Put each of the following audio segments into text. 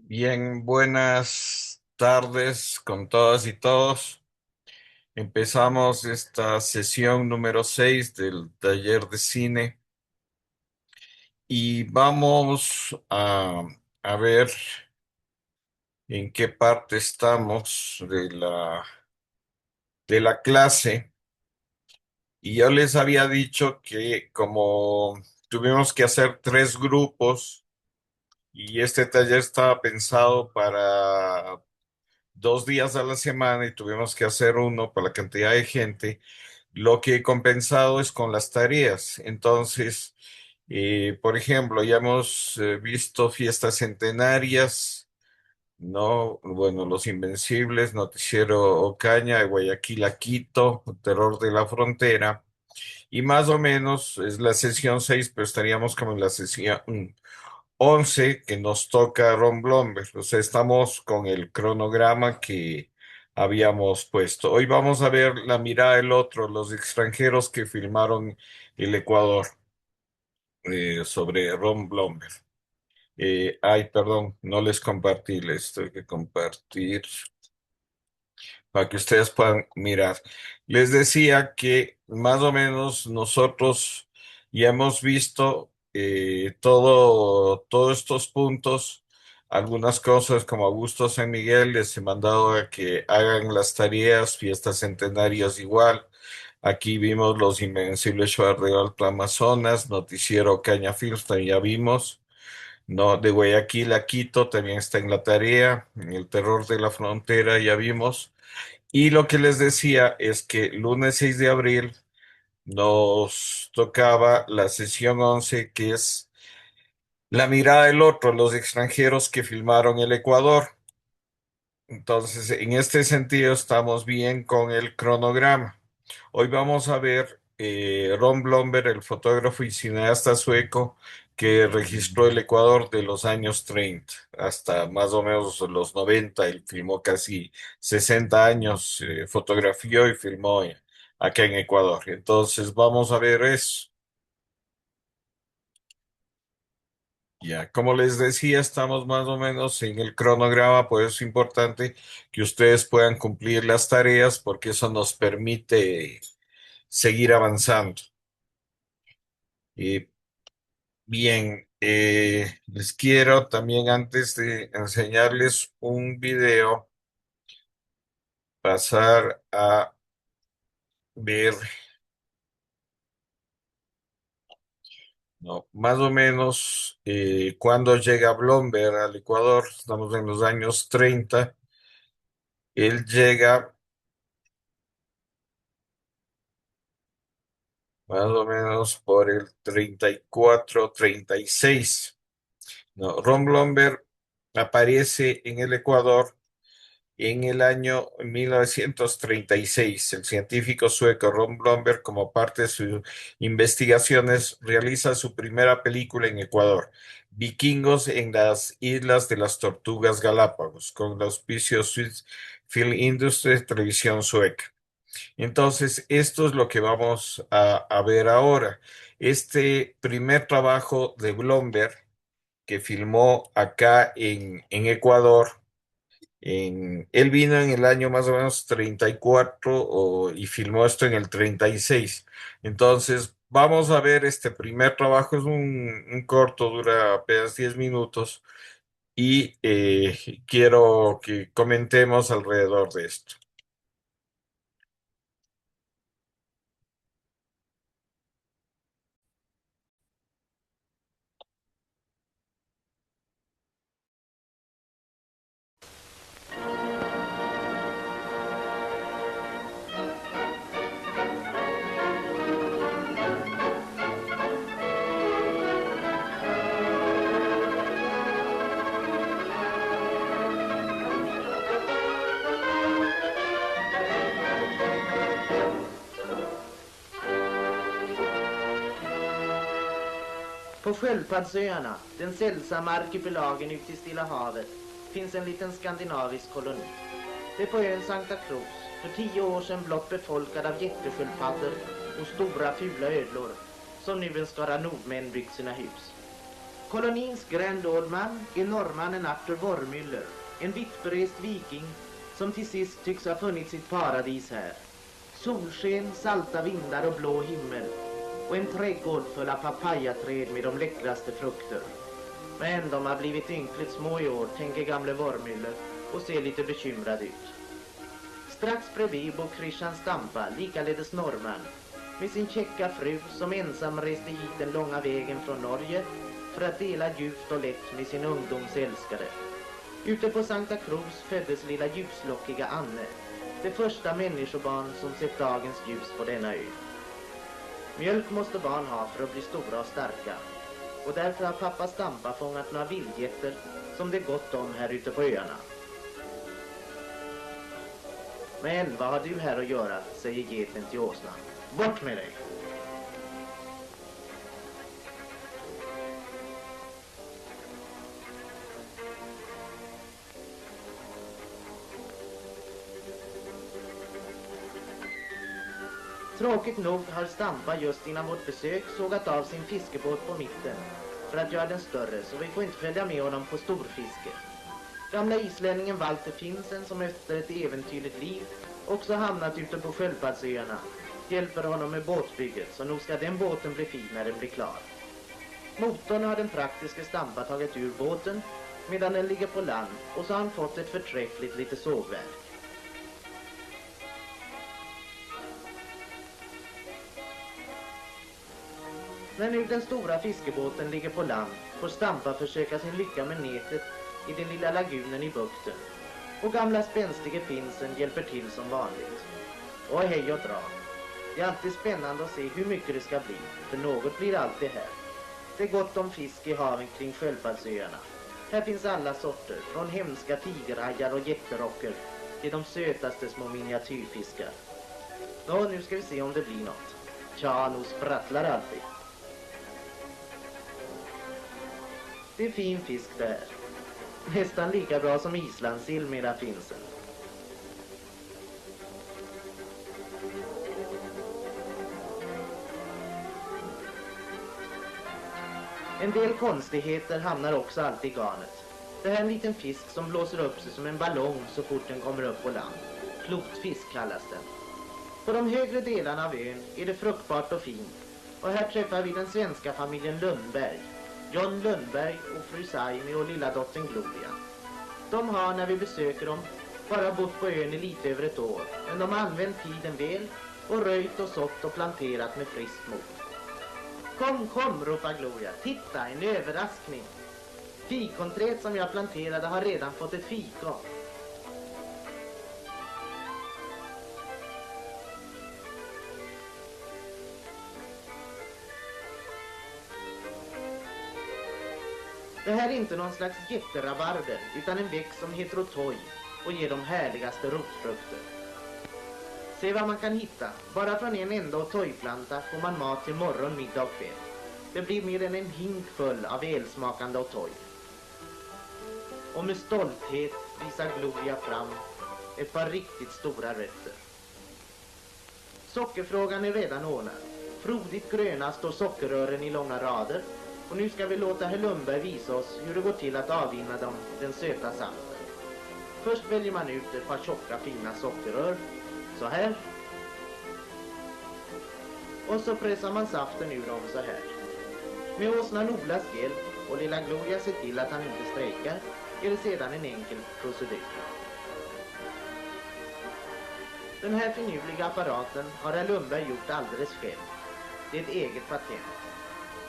Bien, buenas tardes con todas y todos. Empezamos esta sesión número 6 del taller de cine y vamos a ver en qué parte estamos de la clase. Y yo les había dicho que como tuvimos que hacer tres grupos y este taller estaba pensado para 2 días a la semana y tuvimos que hacer uno para la cantidad de gente. Lo que he compensado es con las tareas. Entonces, por ejemplo, ya hemos visto fiestas centenarias, ¿no? Bueno, Los Invencibles, Noticiero Ocaña, de Guayaquil a Quito, Terror de la Frontera. Y más o menos es la sesión 6, pero estaríamos como en la sesión 11 que nos toca Ron Blomberg. O sea, estamos con el cronograma que habíamos puesto. Hoy vamos a ver La mirada del otro, los extranjeros que filmaron el Ecuador, sobre Ron Blomberg. Ay, perdón, no les compartí, les tengo que compartir para que ustedes puedan mirar. Les decía que más o menos nosotros ya hemos visto todos estos puntos, algunas cosas como Augusto San Miguel, les he mandado a que hagan las tareas, fiestas centenarias igual. Aquí vimos Los Invencibles Shoah de Alto Amazonas, Noticiero Caña Films, también ya vimos. No, de Guayaquil a Quito también está en la tarea. El terror de la frontera ya vimos. Y lo que les decía es que lunes 6 de abril nos tocaba la sesión 11, que es La mirada del otro, los extranjeros que filmaron el Ecuador. Entonces, en este sentido, estamos bien con el cronograma. Hoy vamos a ver Ron Blomberg, el fotógrafo y cineasta sueco que registró el Ecuador de los años 30 hasta más o menos los 90. Él filmó casi 60 años, fotografió y filmó acá en Ecuador. Entonces, vamos a ver eso. Ya, como les decía, estamos más o menos en el cronograma, por eso es importante que ustedes puedan cumplir las tareas porque eso nos permite seguir avanzando. Y bien, les quiero también antes de enseñarles un video, pasar a ver, ¿no? Más o menos cuando llega Blomberg al Ecuador, estamos en los años 30. Él llega más o menos por el 34, 36. No, Ron Blomberg aparece en el Ecuador en el año 1936. El científico sueco Ron Blomberg, como parte de sus investigaciones, realiza su primera película en Ecuador, Vikingos en las Islas de las Tortugas Galápagos, con el auspicio Swiss Film Industries, televisión sueca. Entonces, esto es lo que vamos a ver ahora. Este primer trabajo de Blomberg, que filmó acá en Ecuador, él vino en el año más o menos 34 y filmó esto en el 36. Entonces, vamos a ver este primer trabajo, es un corto, dura apenas 10 minutos y quiero que comentemos alrededor de esto. På Sköldpaddsöarna, den sällsamma arkipelagen ute i Stilla havet, finns en liten skandinavisk koloni. Det är på ön Sankta Cruz, för 10 år sedan blott befolkad av jättesköldpaddor och stora fula ödlor, som nu en skara nordmän byggt sina hus. Kolonins grand old man är norrmannen Arthur Wormüller, en vittberest viking som till sist tycks ha funnit sitt paradis här. Solsken, salta vindar och blå himmel och en trädgård full av papayaträd med de läckraste frukter. Men de har blivit ynkligt små i år, tänker gamle Wormüller och ser lite bekymrad ut. Strax bredvid bor Christian Stampa, likaledes norrman, med sin käcka fru som ensam reste hit den långa vägen från Norge för att dela djupt och lätt med sin ungdoms älskare. Ute på Sankta Cruz föddes lilla ljuslockiga Anne, det första människobarn som sett dagens ljus på denna ö. Mjölk måste barn ha för att bli stora och starka, och därför har pappa Stampa fångat några vildgetter som det är gott om här ute på öarna. Men vad har du här att göra, säger geten till åsnan. Bort med dig! Tråkigt nog har Stampa just innan vårt besök sågat av sin fiskebåt på mitten för att göra den större, så vi får inte följa med honom på storfiske. Gamla islänningen Walter Finsen, som efter ett äventyrligt liv också hamnat ute på Sköldpaddsöarna, hjälper honom med båtbygget, så nog ska den båten bli fin när den blir klar. Motorn har den praktiska Stampa tagit ur båten medan den ligger på land, och så har han fått ett förträffligt lite sågverk. När nu den stora fiskebåten ligger på land får Stampa försöka sin lycka med nätet i den lilla lagunen i bukten, och gamla spänstige Finsen hjälper till som vanligt. Och hej och dra. Det är alltid spännande att se hur mycket det ska bli, för något blir alltid här. Det är gott om fisk i haven kring Sköldpaddsöarna. Här finns alla sorter, från hemska tigerhajar och jätterocker till de sötaste små miniatyrfiskar. Nå, nu ska vi se om det blir något. Tja, nog sprattlar alltid. Det är fin fisk där. Nästan lika bra som islandssill, menar Finsen. En del konstigheter hamnar också alltid i garnet. Det här är en liten fisk som blåser upp sig som en ballong så fort den kommer upp på land. Klotfisk kallas den. På de högre delarna av ön är det fruktbart och fint, och här träffar vi den svenska familjen Lundberg. John Lundberg och fru Saimi och lilla dottern Gloria. De har, när vi besöker dem, bara bott på ön i lite över ett år, men de har använt tiden väl och röjt och sått och planterat med friskt mod. Kom, kom, ropar Gloria. Titta, en överraskning. Fikonträd som jag planterade har redan fått ett fikon. Det här är inte någon slags jätterabarber, utan en växt som heter otoj och ger de härligaste rotfrukter. Se vad man kan hitta. Bara från en enda otojplanta får man mat till morgon, middag och kväll. Det blir mer än en hink full av välsmakande otoj. Och med stolthet visar Gloria fram ett par riktigt stora rötter. Sockerfrågan är redan ordnad. Frodigt gröna står sockerrören i långa rader, och nu ska vi låta herr Lundberg visa oss hur det går till att avvinna dem den söta saften. Först väljer man ut ett par tjocka fina sockerrör, så här. Och så pressar man saften ur dem så här. Med åsnan Olas hjälp och lilla Gloria ser till att han inte strejkar, är det sedan en enkel procedur. Den här finurliga apparaten har herr Lundberg gjort alldeles själv. Det är ett eget patent.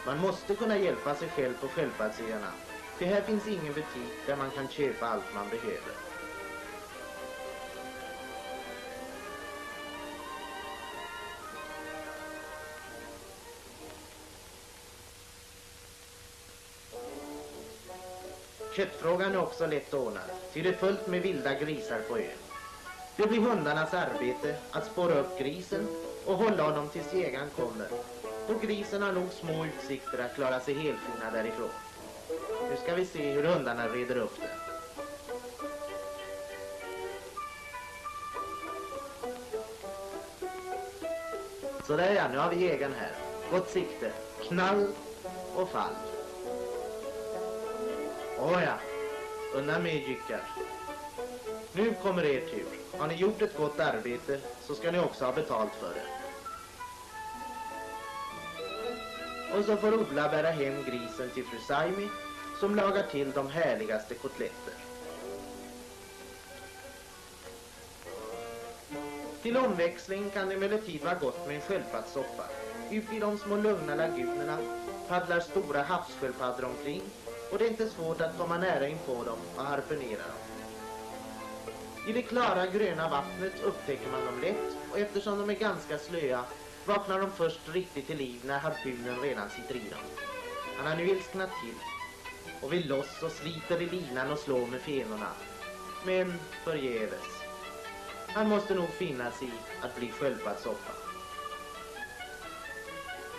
Man måste kunna hjälpa sig själv på Sköldpaddsöarna, för här finns ingen butik där man kan köpa allt man behöver. Köttfrågan är också lätt ordnad, ty det är fullt med vilda grisar på ön. Det blir hundarnas arbete att spåra upp grisen och hålla honom tills jägaren kommer. Och grisen har nog små utsikter att klara sig helfina därifrån. Nu ska vi se hur hundarna reder upp det. Sådär ja, nu har vi jägaren här. Gott sikte, knall och fall. Åja, unna mig jyckar. Nu kommer er tur. Har ni gjort ett gott arbete så ska ni också ha betalt för det. Och så får Ulla bära hem grisen till fru Saimi som lagar till de härligaste kotletter. Till omväxling kan det emellertid vara gott med en sköldpaddssoppa. Ut i de små lugna lagunerna paddlar stora havssköldpaddor omkring och det är inte svårt att komma nära in på dem och harpunera dem. I det klara gröna vattnet upptäcker man dem lätt och eftersom de är ganska slöa vaknar de först riktigt till liv när harpunen redan sitter i dem. Han har nu ilsknat till och vill loss och sliter i linan och slår med fenorna. Men förgäves. Han måste nog finna sig i att bli sköldpaddssoppa.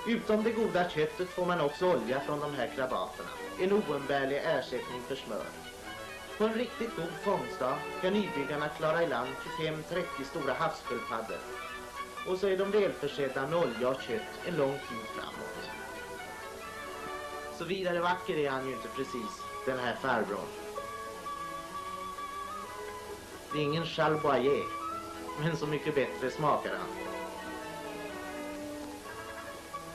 Utom det goda köttet får man också olja från de här krabaterna. En oumbärlig ersättning för smör. På en riktigt god fångstdag kan nybyggarna klara i land 25-30 stora havssköldpaddor. Och så är de välförsedda med olja och kött en lång tid framåt. Så vidare vacker är han ju inte precis, den här farbrorn. Det är ingen Charles, men så mycket bättre smakar han.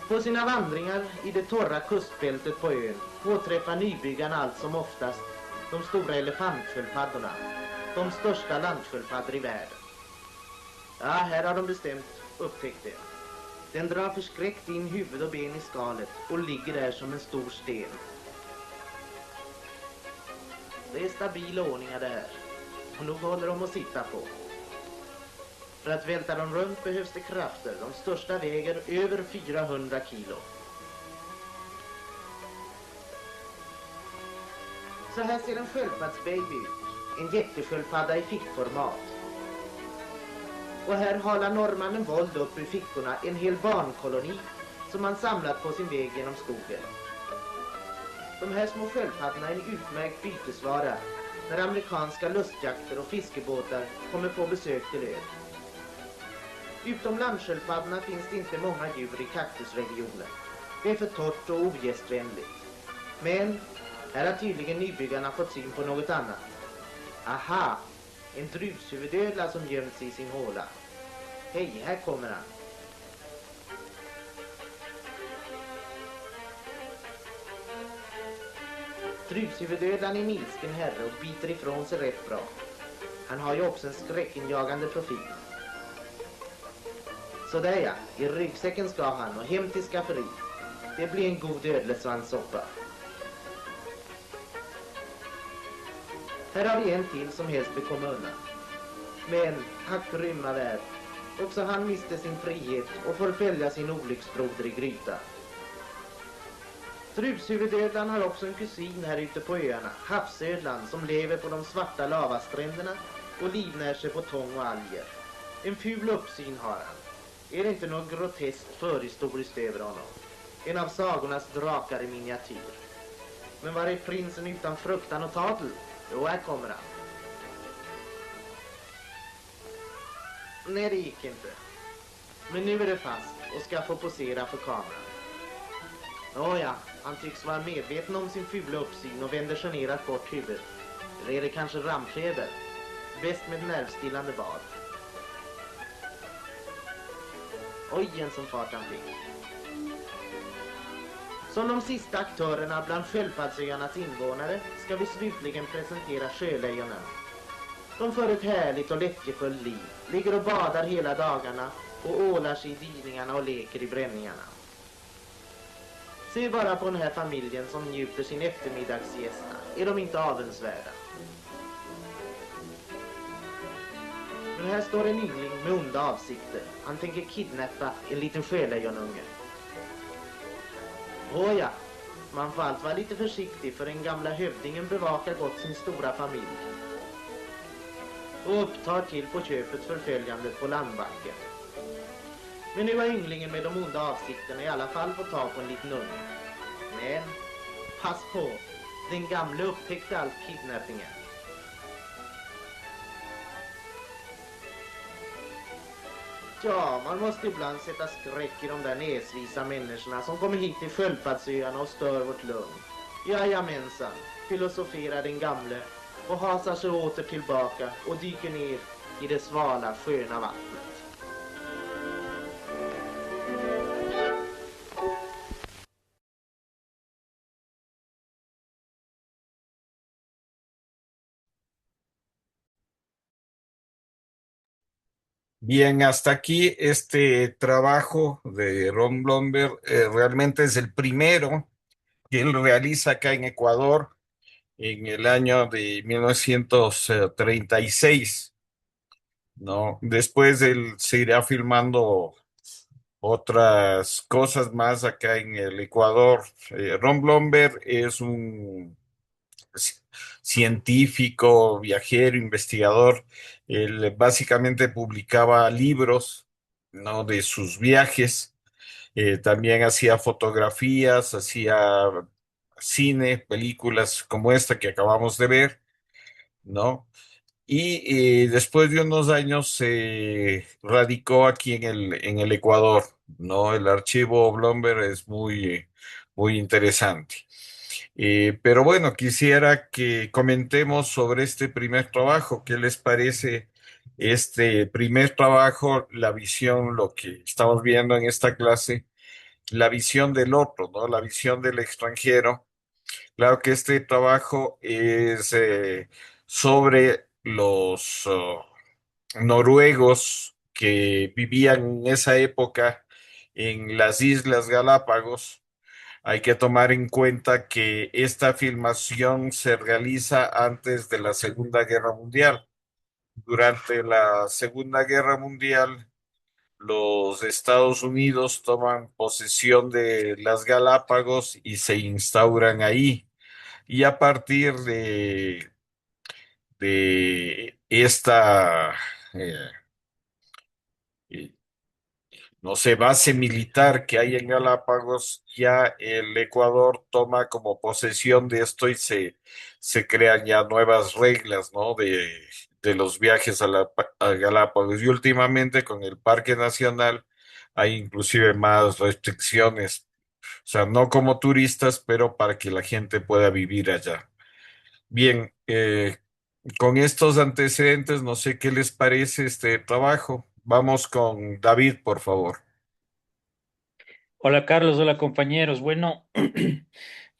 På sina vandringar i det torra kustbältet på ön påträffar nybyggarna allt som oftast de stora elefantsköldpaddorna, de största landsköldpaddor i världen. Ja, här har de bestämt upptäckt det. Den drar förskräckt in huvud och ben i skalet och ligger där som en stor sten. Det är stabila ordningar det här, och nog håller de att sitta på. För att välta dem runt behövs det krafter. De största väger över 400 kilo. Så här ser en sköldpaddsbaby ut. En jättesköldpadda i fickformat. Och här halar norrmannen våld upp ur fickorna en hel barnkoloni som han samlat på sin väg genom skogen. De här små sköldpaddorna är en utmärkt bytesvara när amerikanska lustjakter och fiskebåtar kommer på besök till ön. Utom landsköldpaddorna finns det inte många djur i kaktusregionen. Det är för torrt och ogästvänligt. Men här har tydligen nybyggarna fått syn på något annat. Aha! En drushuvudödla som gömt sig i sin håla. Hej, här kommer han. Drushuvudödlan är en ilsken herre och biter ifrån sig rätt bra. Han har ju också en skräckinjagande profil. Sådär ja, i ryggsäcken ska han och hem till skafferi. Det blir en god ödlesvanssoppa. Här har vi en till som helst vill komma undan. Men, tack rymma värld. Också han miste sin frihet och får följa sin olycksbroder i gryta. Drushuvudödlan har också en kusin här ute på öarna, havsödlan, som lever på de svarta lavastränderna och livnär sig på tång och alger. En ful uppsyn har han. Är det inte något groteskt förhistoriskt över honom? En av sagornas drakar i miniatyr. Men var är prinsen utan fruktan och tadel? Jo, här kommer han. Nej, det gick inte. Men nu är det fast och ska få posera för kameran. Nåja, han tycks vara medveten om sin fula uppsyn och vänder generat bort huvudet. Eller är det kanske ramfeber? Bäst med nervstillande bad. Oj, en som fart han fick. Som de sista aktörerna bland Sköldpaddsöarnas invånare ska vi slutligen presentera sjölejonen. De för ett härligt och lättjefullt liv, ligger och badar hela dagarna och ålar sig i dyningarna och leker i bränningarna. Se bara på den här familjen som njuter sin eftermiddagsgästa. Är de inte avundsvärda? Men här står en yngling med onda avsikter. Han tänker kidnappa en liten sjölejonunge. Åja, man får allt vara lite försiktig för den gamla hövdingen bevakar gott sin stora familj. Och upptar till på köpet förföljandet på landbacken. Men nu har ynglingen med de onda avsikterna i alla fall fått ta på en liten unge. Men, pass på, den gamla upptäckte allt kidnappingen. Ja, man måste ibland sätta skräck i de där näsvisa människorna som kommer hit till Sköldpaddsöarna och stör vårt lugn. Jajamensan, filosoferar den gamle och hasar sig åter tillbaka och dyker ner i det svala, sköna vattnet. Bien, hasta aquí este trabajo de Ron Blomberg realmente es el primero que él realiza acá en Ecuador en el año de 1936, ¿no? Después él se irá filmando otras cosas más acá en el Ecuador. Ron Blomberg es un ci- científico, viajero, investigador. Él básicamente publicaba libros, ¿no? De sus viajes. También hacía fotografías, hacía cine, películas como esta que acabamos de ver, ¿no? Y después de unos años se radicó aquí en el Ecuador, ¿no? El archivo Blomberg es muy interesante. Pero bueno, quisiera que comentemos sobre este primer trabajo. ¿Qué les parece este primer trabajo, la visión, lo que estamos viendo en esta clase, la visión del otro, ¿no? La visión del extranjero. Claro que este trabajo es sobre los noruegos que vivían en esa época en las Islas Galápagos. Hay que tomar en cuenta que esta filmación se realiza antes de la Segunda Guerra Mundial. Durante la Segunda Guerra Mundial, los Estados Unidos toman posesión de las Galápagos y se instauran ahí. Y a partir de esta, eh, eh, no sé, base militar que hay en Galápagos, ya el Ecuador toma como posesión de esto y se crean ya nuevas reglas, ¿no? De los viajes a Galápagos. Y últimamente con el Parque Nacional hay inclusive más restricciones, o sea, no como turistas, pero para que la gente pueda vivir allá. Bien, con estos antecedentes, no sé qué les parece este trabajo. Vamos con David, por favor. Hola Carlos, hola compañeros. Bueno,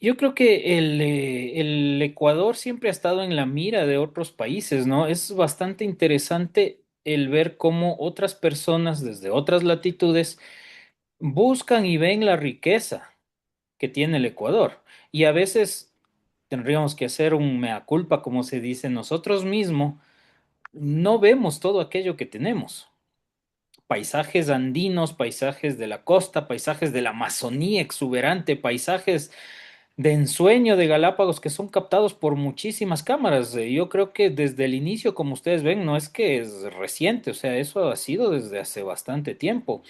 yo creo que el Ecuador siempre ha estado en la mira de otros países, ¿no? Es bastante interesante el ver cómo otras personas desde otras latitudes buscan y ven la riqueza que tiene el Ecuador. Y a veces tendríamos que hacer un mea culpa, como se dice, nosotros mismos no vemos todo aquello que tenemos. Paisajes andinos, paisajes de la costa, paisajes de la Amazonía exuberante, paisajes de ensueño de Galápagos que son captados por muchísimas cámaras. Yo creo que desde el inicio, como ustedes ven, no es que es reciente, o sea, eso ha sido desde hace bastante tiempo.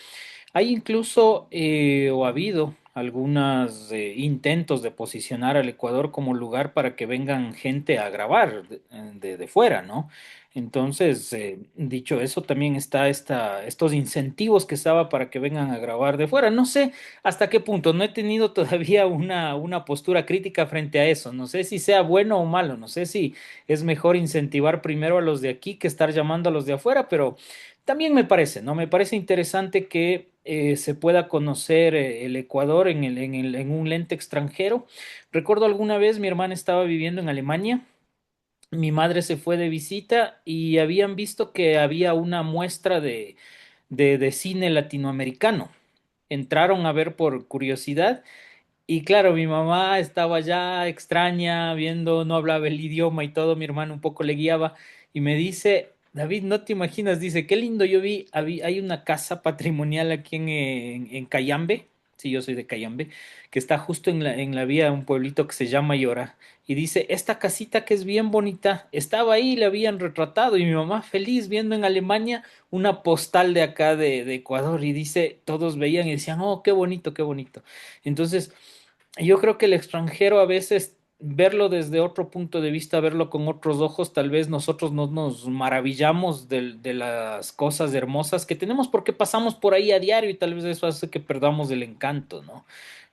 Hay incluso, o ha habido, algunos intentos de posicionar al Ecuador como lugar para que vengan gente a grabar de fuera, ¿no? Entonces, dicho eso, también está estos incentivos que estaba para que vengan a grabar de fuera. No sé hasta qué punto, no he tenido todavía una postura crítica frente a eso. No sé si sea bueno o malo, no sé si es mejor incentivar primero a los de aquí que estar llamando a los de afuera, pero también me parece, ¿no? Me parece interesante que se pueda conocer el Ecuador en un lente extranjero. Recuerdo alguna vez mi hermana estaba viviendo en Alemania, mi madre se fue de visita y habían visto que había una muestra de cine latinoamericano. Entraron a ver por curiosidad y claro, mi mamá estaba ya extraña, viendo, no hablaba el idioma y todo, mi hermano un poco le guiaba y me dice, David, no te imaginas, dice, qué lindo, yo vi, hay una casa patrimonial aquí en Cayambe, sí, yo soy de Cayambe, que está justo en la vía de un pueblito que se llama Yora, y dice, esta casita que es bien bonita, estaba ahí, la habían retratado, y mi mamá feliz viendo en Alemania una postal de acá de Ecuador, y dice, todos veían y decían, oh, qué bonito, qué bonito. Entonces, yo creo que el extranjero a veces verlo desde otro punto de vista, verlo con otros ojos, tal vez nosotros no nos maravillamos de las cosas hermosas que tenemos porque pasamos por ahí a diario y tal vez eso hace que perdamos el encanto, ¿no?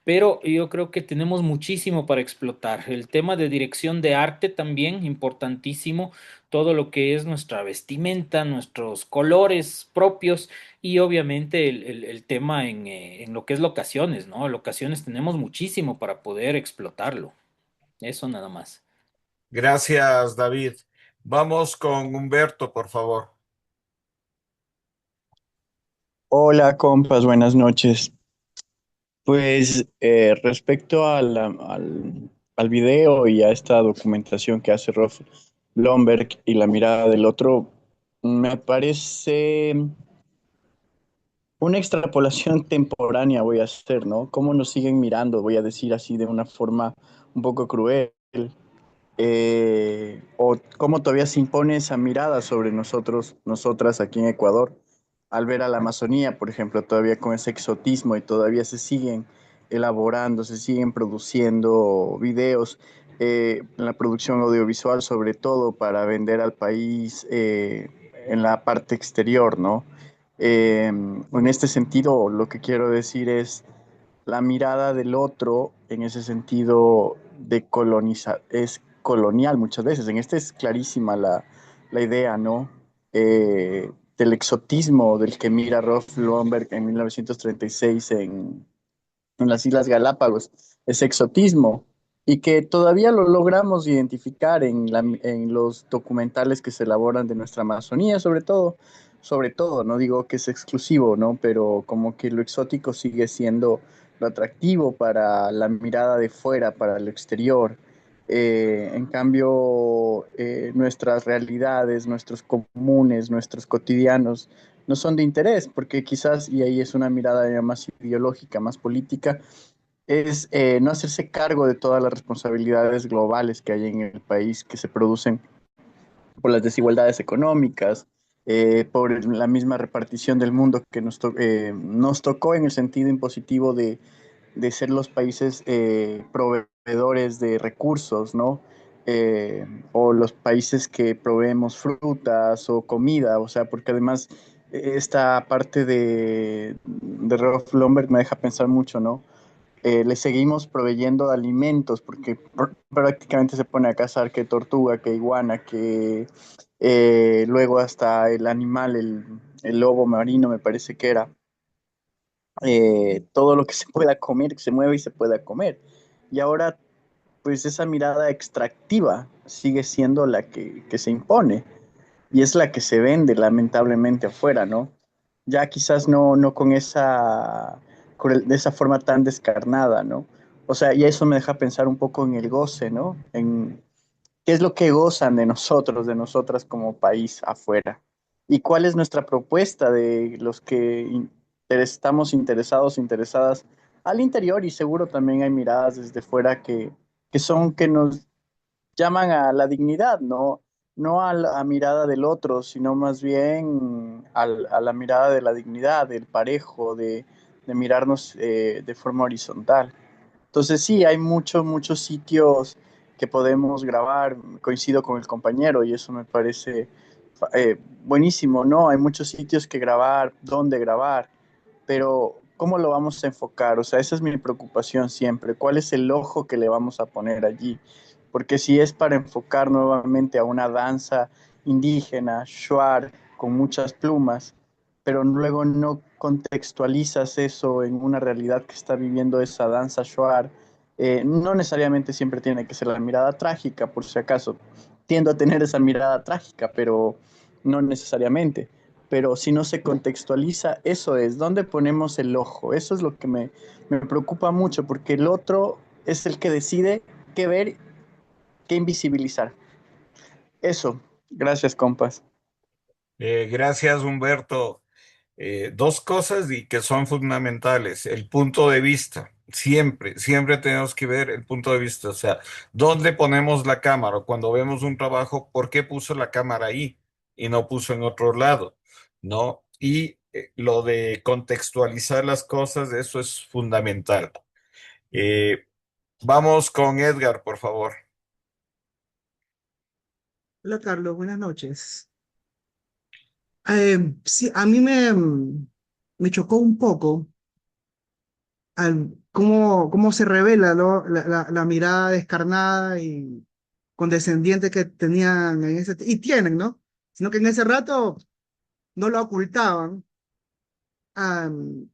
pero yo creo que tenemos muchísimo para explotar. El tema de dirección de arte también, importantísimo, todo lo que es nuestra vestimenta, nuestros colores propios y obviamente el tema en lo que es locaciones, ¿no? Locaciones tenemos muchísimo para poder explotarlo. Eso nada más. Gracias, David. Vamos con Humberto, por favor. Hola, compas, buenas noches. Pues respecto al video y a esta documentación que hace Rolf Blomberg y la mirada del otro, me parece una extrapolación temporánea voy a hacer, ¿no? ¿Cómo nos siguen mirando? Voy a decir así de una forma un poco cruel. O cómo todavía se impone esa mirada sobre nosotros, nosotras aquí en Ecuador, al ver a la Amazonía, por ejemplo, todavía con ese exotismo y todavía se siguen elaborando, se siguen produciendo videos, en la producción audiovisual sobre todo para vender al país en la parte exterior, ¿no? En este sentido, lo que quiero decir es la mirada del otro en ese sentido de colonizar, es colonial muchas veces. En este es clarísima la idea, ¿no? Del exotismo del que mira Rolf Lomberg en 1936 en las Islas Galápagos, ese exotismo, y que todavía lo logramos identificar en los documentales que se elaboran de nuestra Amazonía, sobre todo, no digo que es exclusivo, ¿no? Pero como que lo exótico sigue siendo lo atractivo para la mirada de fuera, para lo exterior. En cambio, nuestras realidades, nuestros comunes, nuestros cotidianos, no son de interés, porque quizás, y ahí es una mirada ya más ideológica, más política, es no hacerse cargo de todas las responsabilidades globales que hay en el país que se producen por las desigualdades económicas, por la misma repartición del mundo que nos tocó en el sentido impositivo de ser los países proveedores de recursos, ¿no? O los países que proveemos frutas o comida, o sea, porque además esta parte de Rolf Lomberg me deja pensar mucho, ¿no? Le seguimos proveyendo alimentos porque prácticamente se pone a cazar que tortuga, que iguana, que luego hasta el animal, el lobo marino me parece que era, todo lo que se pueda comer, que se mueve y se pueda comer. Y ahora, pues esa mirada extractiva sigue siendo la que se impone y es la que se vende lamentablemente afuera, ¿no? Ya quizás no con de esa forma tan descarnada, ¿no? O sea, y eso me deja pensar un poco en el goce, ¿no? En qué es lo que gozan de nosotros, de nosotras como país afuera. Y cuál es nuestra propuesta de los que estamos interesados, interesadas al interior y seguro también hay miradas desde fuera que nos llaman a la dignidad, no a la mirada del otro, sino más bien a la mirada de la dignidad, del parejo, de mirarnos de forma horizontal. Entonces sí, hay muchos sitios que podemos grabar, coincido con el compañero y eso me parece buenísimo, ¿no? Hay muchos sitios que grabar, dónde grabar, pero ¿cómo lo vamos a enfocar? O sea, esa es mi preocupación siempre. ¿Cuál es el ojo que le vamos a poner allí? Porque si es para enfocar nuevamente a una danza indígena, shuar, con muchas plumas, pero luego no contextualizas eso en una realidad que está viviendo esa danza shuar, no necesariamente siempre tiene que ser la mirada trágica, por si acaso. Tiendo a tener esa mirada trágica, pero no necesariamente. Pero si no se contextualiza, eso es, ¿dónde ponemos el ojo? Eso es lo que me preocupa mucho, porque el otro es el que decide qué ver, qué invisibilizar. Eso, gracias, compas. Gracias, Humberto. Dos cosas y que son fundamentales. El punto de vista. Siempre tenemos que ver el punto de vista. O sea, ¿dónde ponemos la cámara? Cuando vemos un trabajo, ¿por qué puso la cámara ahí y no puso en otro lado? ¿No? Y lo de contextualizar las cosas, eso es fundamental. Eh, Vamos con Edgar, por favor. Hola Carlos, buenas noches. Sí, a mí me chocó un poco cómo se revela, ¿no? La mirada descarnada y condescendiente que tenían y tienen, ¿no? Sino que en ese rato no lo ocultaban, am,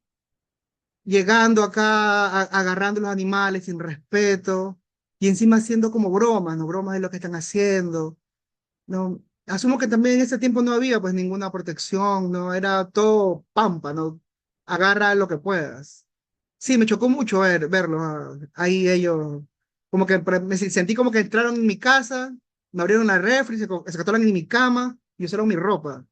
llegando acá, agarrando los animales sin respeto y encima haciendo como bromas, ¿no? Bromas de lo que están haciendo, ¿no? Asumo que también en ese tiempo no había pues ninguna protección, ¿no? Era todo pampa, ¿no? Agarra lo que puedas. Sí, me chocó mucho verlos ahí ellos, como que sentí como que entraron en mi casa, me abrieron la refri, se acostaron en mi cama y usaron mi ropa.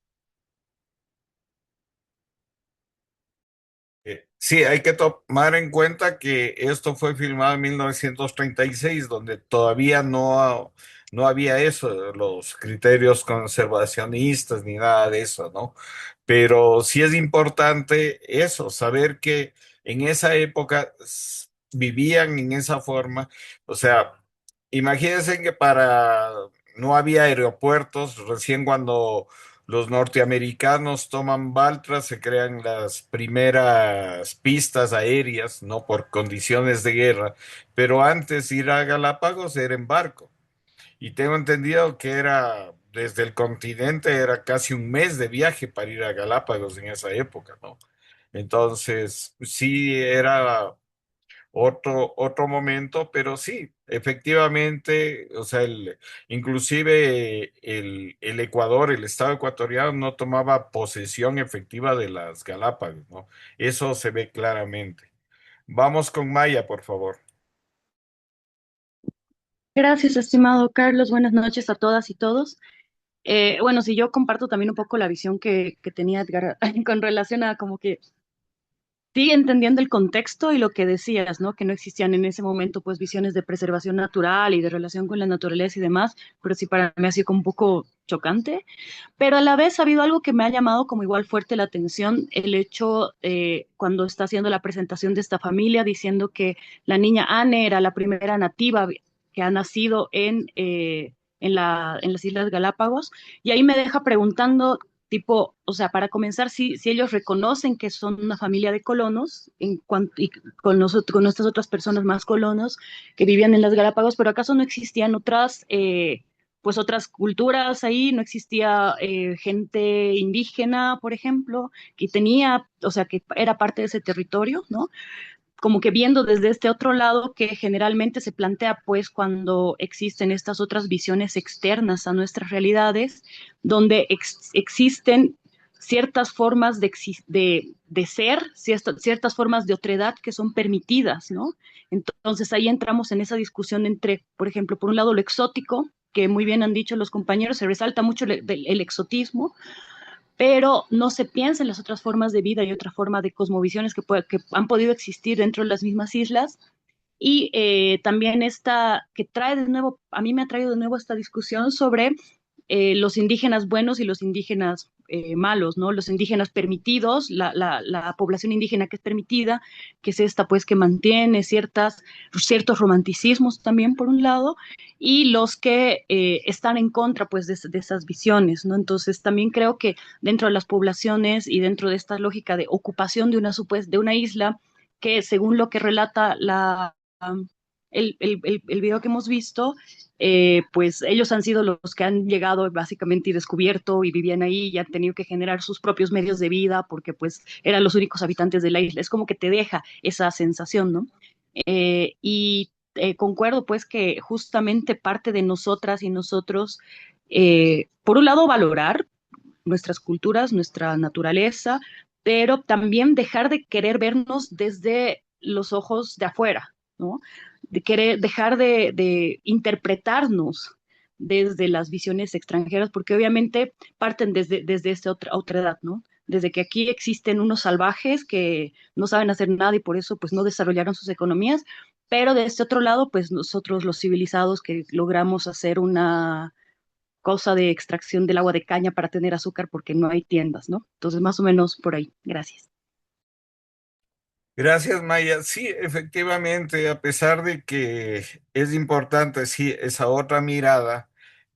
Sí, hay que tomar en cuenta que esto fue filmado en 1936, donde todavía no había eso, los criterios conservacionistas ni nada de eso, ¿no? Pero sí es importante eso, saber que en esa época vivían en esa forma. O sea, imagínense que no había aeropuertos, recién cuando los norteamericanos toman Baltra, se crean las primeras pistas aéreas, ¿no? Por condiciones de guerra, pero antes ir a Galápagos era en barco. Y tengo entendido que era, desde el continente, era casi un mes de viaje para ir a Galápagos en esa época, ¿no? Entonces, sí era otro momento, pero sí, efectivamente, o sea, inclusive el Ecuador, el Estado ecuatoriano no tomaba posesión efectiva de las Galápagos, ¿no? Eso se ve claramente. Vamos con Maya, por favor. Gracias, estimado Carlos. Buenas noches a todas y todos. Bueno, sí, yo comparto también un poco la visión que tenía Edgar con relación a como que sí entendiendo el contexto y lo que decías, ¿no? Que no existían en ese momento pues visiones de preservación natural y de relación con la naturaleza y demás, pero sí para mí ha sido como un poco chocante. Pero a la vez ha habido algo que me ha llamado como igual fuerte la atención, el hecho cuando está haciendo la presentación de esta familia, diciendo que la niña Anne era la primera nativa que ha nacido en las Islas Galápagos, y ahí me deja preguntando, tipo, o sea, para comenzar, si ellos reconocen que son una familia de colonos y con, con estas otras personas más colonos que vivían en las Galápagos, pero ¿acaso no existían otras pues otras culturas ahí? No existía gente indígena, por ejemplo, que tenía, o sea, que era parte de ese territorio, ¿no? Como que viendo desde este otro lado que generalmente se plantea pues cuando existen estas otras visiones externas a nuestras realidades, donde existen ciertas formas de ser, ciertas formas de otredad que son permitidas, ¿no? Entonces ahí entramos en esa discusión entre, por ejemplo, por un lado lo exótico, que muy bien han dicho los compañeros, se resalta mucho el exotismo, pero no se piensa en las otras formas de vida y otra forma de cosmovisiones que han podido existir dentro de las mismas islas. Y también esta que trae de nuevo, a mí me ha traído de nuevo esta discusión sobre los indígenas buenos y los indígenas malos, ¿no? Los indígenas permitidos, la población indígena que es permitida, que es esta pues que mantiene ciertos romanticismos también por un lado, y los que están en contra pues de esas visiones, ¿no? Entonces también creo que dentro de las poblaciones y dentro de esta lógica de ocupación de una isla, que según lo que relata el video que hemos visto, pues ellos han sido los que han llegado básicamente y descubierto y vivían ahí y han tenido que generar sus propios medios de vida porque pues eran los únicos habitantes de la isla. Es como que te deja esa sensación, ¿no? Concuerdo pues que justamente parte de nosotras y nosotros, por un lado, valorar nuestras culturas, nuestra naturaleza, pero también dejar de querer vernos desde los ojos de afuera, ¿no? De querer dejar de interpretarnos desde las visiones extranjeras, porque obviamente parten desde esta otra edad, ¿no? Desde que aquí existen unos salvajes que no saben hacer nada y por eso pues no desarrollaron sus economías, pero de este otro lado pues nosotros los civilizados que logramos hacer una cosa de extracción del agua de caña para tener azúcar porque no hay tiendas, ¿no? Entonces, más o menos por ahí. Gracias. Gracias, Maya. Sí, efectivamente, a pesar de que es importante, sí, esa otra mirada,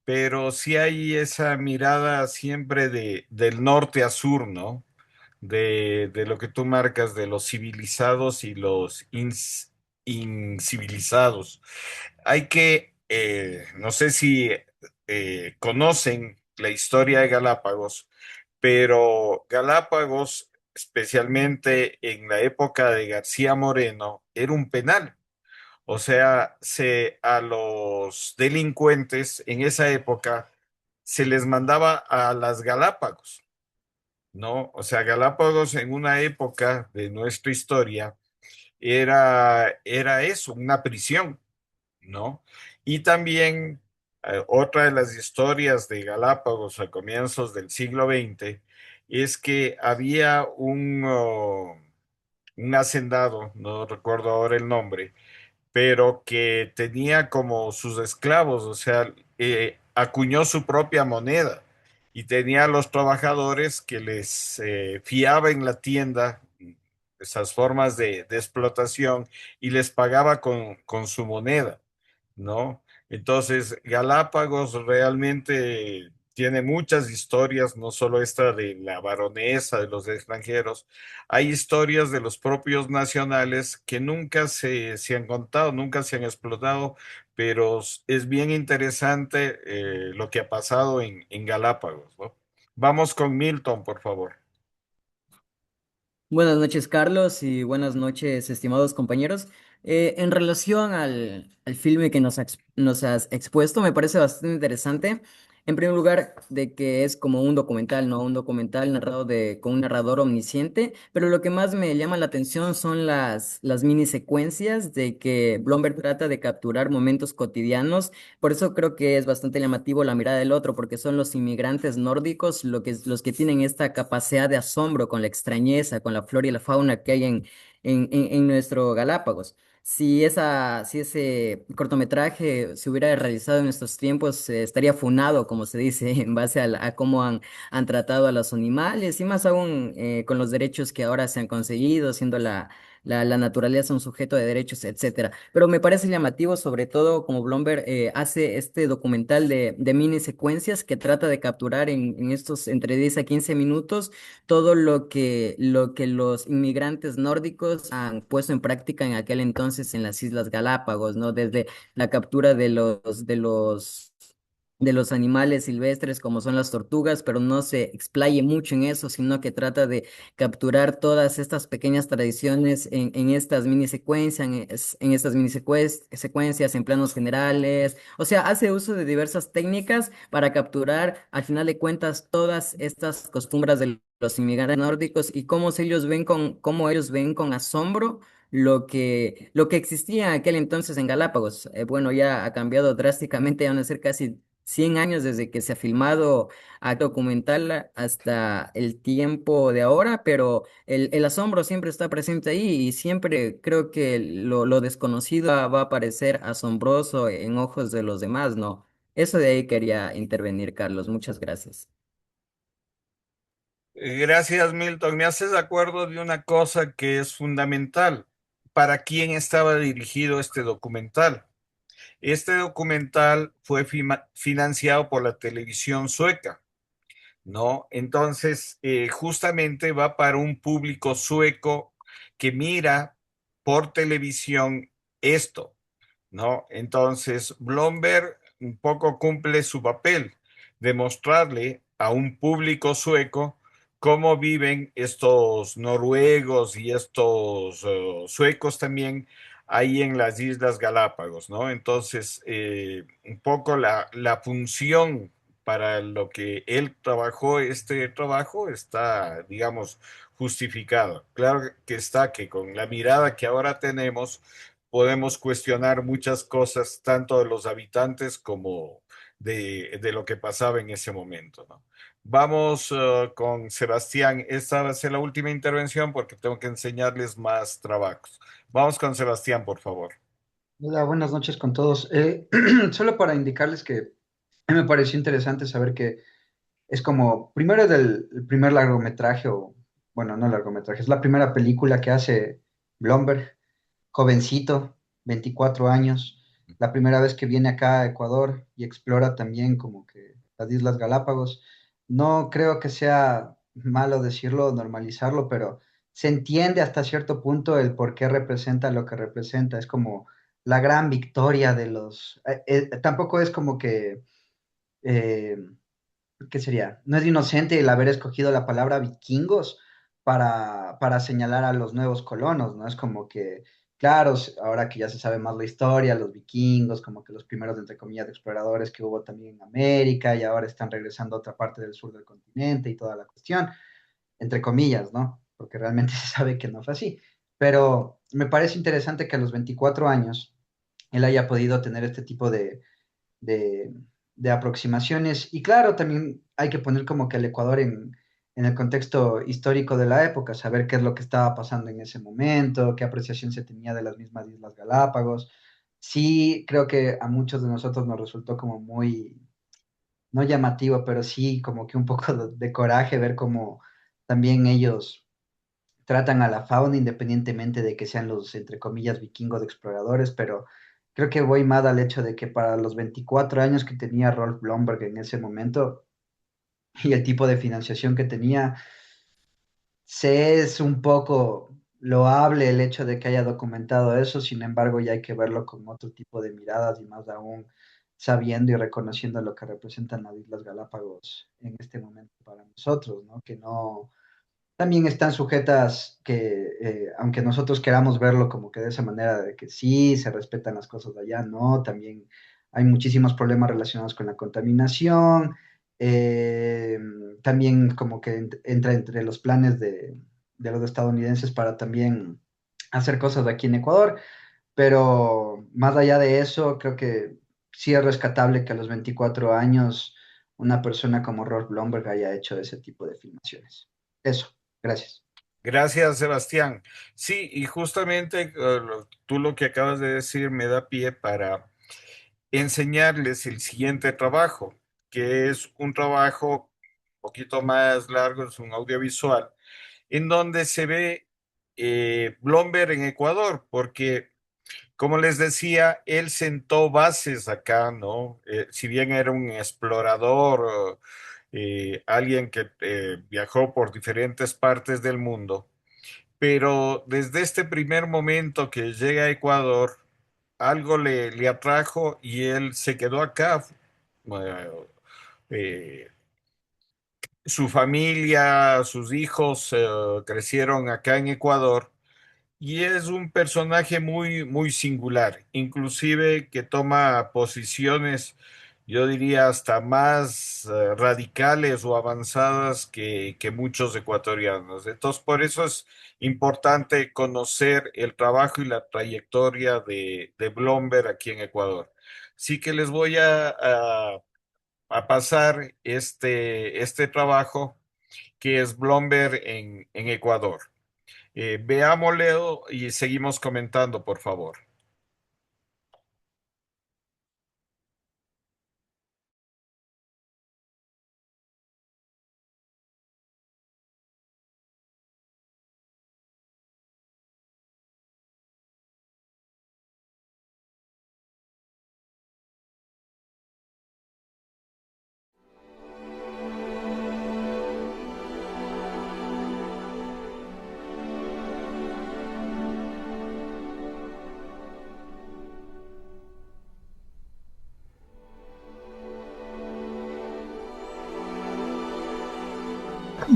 pero sí hay esa mirada siempre del norte a sur, ¿no? de lo que tú marcas de los civilizados y los incivilizados. Hay que, no sé si conocen la historia de Galápagos, pero Galápagos, especialmente en la época de García Moreno, era un penal. O sea, a los delincuentes en esa época se les mandaba a las Galápagos, ¿no? O sea, Galápagos en una época de nuestra historia era eso, una prisión, ¿no? Y también otra de las historias de Galápagos a comienzos del siglo XX es que había un hacendado, no recuerdo ahora el nombre, pero que tenía como sus esclavos, o sea, acuñó su propia moneda y tenía a los trabajadores que les fiaba en la tienda esas formas de explotación y les pagaba con su moneda, ¿no? Entonces, Galápagos realmente tiene muchas historias, no solo esta de la baronesa, de los extranjeros, hay historias de los propios nacionales que nunca se han contado, nunca se han explotado, pero es bien interesante lo que ha pasado en Galápagos, ¿no? Vamos con Milton, por favor. Buenas noches, Carlos, y buenas noches, estimados compañeros. En relación al filme que nos has expuesto, me parece bastante interesante. En primer lugar, de que es como un documental, ¿no? Un documental narrado con un narrador omnisciente, pero lo que más me llama la atención son las mini secuencias de que Blomberg trata de capturar momentos cotidianos. Por eso creo que es bastante llamativo la mirada del otro, porque son los inmigrantes nórdicos los que tienen esta capacidad de asombro con la extrañeza, con la flora y la fauna que hay en nuestro Galápagos. Si ese cortometraje se hubiera realizado en estos tiempos, estaría funado, como se dice, en base a cómo han tratado a los animales y más aún con los derechos que ahora se han conseguido, siendo la naturaleza un sujeto de derechos, etcétera. Pero me parece llamativo, sobre todo como Blomberg hace este documental de mini secuencias que trata de capturar en estos entre 10 a 15 minutos todo lo que los inmigrantes nórdicos han puesto en práctica en aquel entonces en las Islas Galápagos, ¿no? Desde la captura de los animales silvestres como son las tortugas, pero no se explaye mucho en eso, sino que trata de capturar todas estas pequeñas tradiciones en estas mini secuencias, en estas secuencias, en planos generales. O sea, hace uso de diversas técnicas para capturar, al final de cuentas, todas estas costumbres de los inmigrantes nórdicos y cómo ellos ven con asombro lo que existía en aquel entonces en Galápagos. Bueno, ya ha cambiado drásticamente, ya van a ser casi 100 años desde que se ha filmado a documental hasta el tiempo de ahora, pero el asombro siempre está presente ahí y siempre creo que lo desconocido va a parecer asombroso en ojos de los demás, ¿no? Eso de ahí quería intervenir, Carlos. Muchas gracias. Gracias, Milton. Me haces de acuerdo de una cosa que es fundamental. ¿Para quién estaba dirigido este documental? Este documental fue financiado por la televisión sueca, ¿no? Entonces, justamente va para un público sueco que mira por televisión esto, ¿no? Entonces, Blomberg un poco cumple su papel de mostrarle a un público sueco cómo viven estos noruegos y estos suecos también ahí en las Islas Galápagos, ¿no? Entonces, un poco la función para lo que él trabajó, este trabajo está, digamos, justificado. Claro que está que con la mirada que ahora tenemos, podemos cuestionar muchas cosas, tanto de los habitantes como de lo que pasaba en ese momento, ¿no? Vamos con Sebastián. Esta va a ser la última intervención porque tengo que enseñarles más trabajos. Vamos con Sebastián, por favor. Hola, buenas noches con todos. Solo para indicarles que me pareció interesante saber que es como, primero el primer largometraje, o bueno, no largometraje, es la primera película que hace Blomberg, jovencito, 24 años, la primera vez que viene acá a Ecuador y explora también como que las Islas Galápagos. No creo que sea malo decirlo, normalizarlo, pero se entiende hasta cierto punto el por qué representa lo que representa. Es como la gran victoria de los... tampoco es como que... eh, ¿qué sería? No es inocente el haber escogido la palabra vikingos para señalar a los nuevos colonos, ¿no? Es como que, claro, ahora que ya se sabe más la historia, los vikingos, como que los primeros, entre comillas, exploradores que hubo también en América y ahora están regresando a otra parte del sur del continente y toda la cuestión, entre comillas, ¿no? Porque realmente se sabe que no fue así. Pero me parece interesante que a los 24 años él haya podido tener este tipo de, de aproximaciones. Y claro, también hay que poner como que el Ecuador en el contexto histórico de la época, saber qué es lo que estaba pasando en ese momento, qué apreciación se tenía de las mismas Islas Galápagos. Sí, creo que a muchos de nosotros nos resultó como muy, no llamativo, pero sí como que un poco de coraje ver cómo también ellos tratan a la fauna independientemente de que sean los, entre comillas, vikingos exploradores, pero creo que voy más al hecho de que para los 24 años que tenía Rolf Blomberg en ese momento y el tipo de financiación que tenía, se es un poco loable el hecho de que haya documentado eso, sin embargo ya hay que verlo con otro tipo de miradas y más aún sabiendo y reconociendo lo que representan las Islas Galápagos en este momento para nosotros, ¿no? Que no también están sujetas que, aunque nosotros queramos verlo como que de esa manera, de que sí, se respetan las cosas de allá, no, también hay muchísimos problemas relacionados con la contaminación, eh, también como que entra entre los planes de los estadounidenses para también hacer cosas aquí en Ecuador, pero más allá de eso, creo que sí es rescatable que a los 24 años una persona como Rolf Blomberg haya hecho ese tipo de filmaciones. Eso, gracias. Gracias, Sebastián. Sí, y justamente tú lo que acabas de decir me da pie para enseñarles el siguiente trabajo, que es un trabajo un poquito más largo, es un audiovisual, en donde se ve Blomberg en Ecuador, porque, como les decía, él sentó bases acá, ¿no? Si bien era un explorador, alguien que viajó por diferentes partes del mundo, pero desde este primer momento que llega a Ecuador, algo le atrajo y él se quedó acá. Bueno, eh, su familia, sus hijos crecieron acá en Ecuador y es un personaje muy, muy singular, inclusive que toma posiciones, yo diría, hasta más radicales o avanzadas que muchos ecuatorianos. Entonces, por eso es importante conocer el trabajo y la trayectoria de Blomberg aquí en Ecuador. Sí que les voy a pasar este trabajo que es Blomberg en Ecuador. Veámoslo y seguimos comentando, por favor.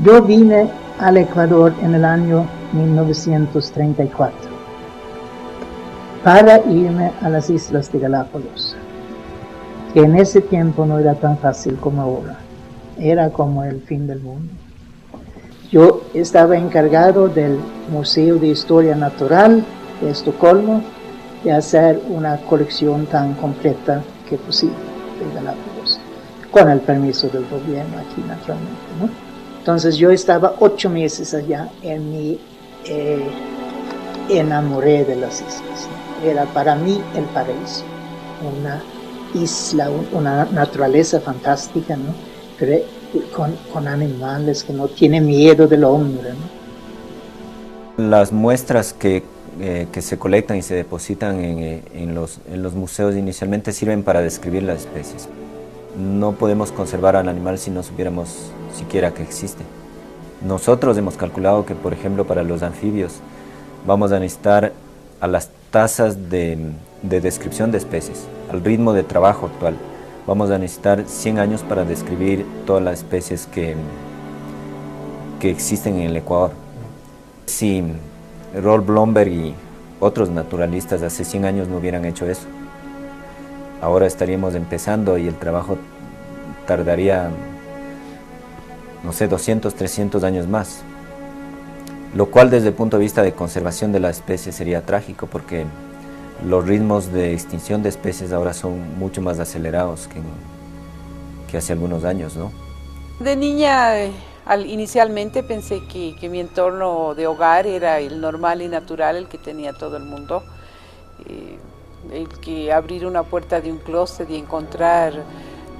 Yo vine al Ecuador en el año 1934 para irme a las Islas de Galápagos, que en ese tiempo no era tan fácil como ahora, era como el fin del mundo. Yo estaba encargado del Museo de Historia Natural de Estocolmo de hacer una colección tan completa que posible de Galápagos, con el permiso del gobierno aquí naturalmente, ¿no? Entonces yo estaba 8 meses allá en mi enamoré de las islas, ¿no? Era para mí el paraíso, una isla, una naturaleza fantástica, ¿no? Pero con animales que no tienen miedo del hombre, ¿no? Las muestras que se colectan y se depositan en los museos inicialmente sirven para describir las especies. No podemos conservar al animal si no supiéramos siquiera que existe. Nosotros hemos calculado que, por ejemplo, para los anfibios vamos a necesitar a las tasas de descripción de especies, al ritmo de trabajo actual, vamos a necesitar 100 años para describir todas las especies que existen en el Ecuador. Si Rolf Blomberg y otros naturalistas hace 100 años no hubieran hecho eso, ahora estaríamos empezando y el trabajo tardaría, no sé, 200, 300 años más. Lo cual desde el punto de vista de conservación de la especie sería trágico, porque los ritmos de extinción de especies ahora son mucho más acelerados que hace algunos años, ¿no? De niña, inicialmente pensé que mi entorno de hogar era el normal y natural, el que tenía todo el mundo. El que abrir una puerta de un closet y encontrar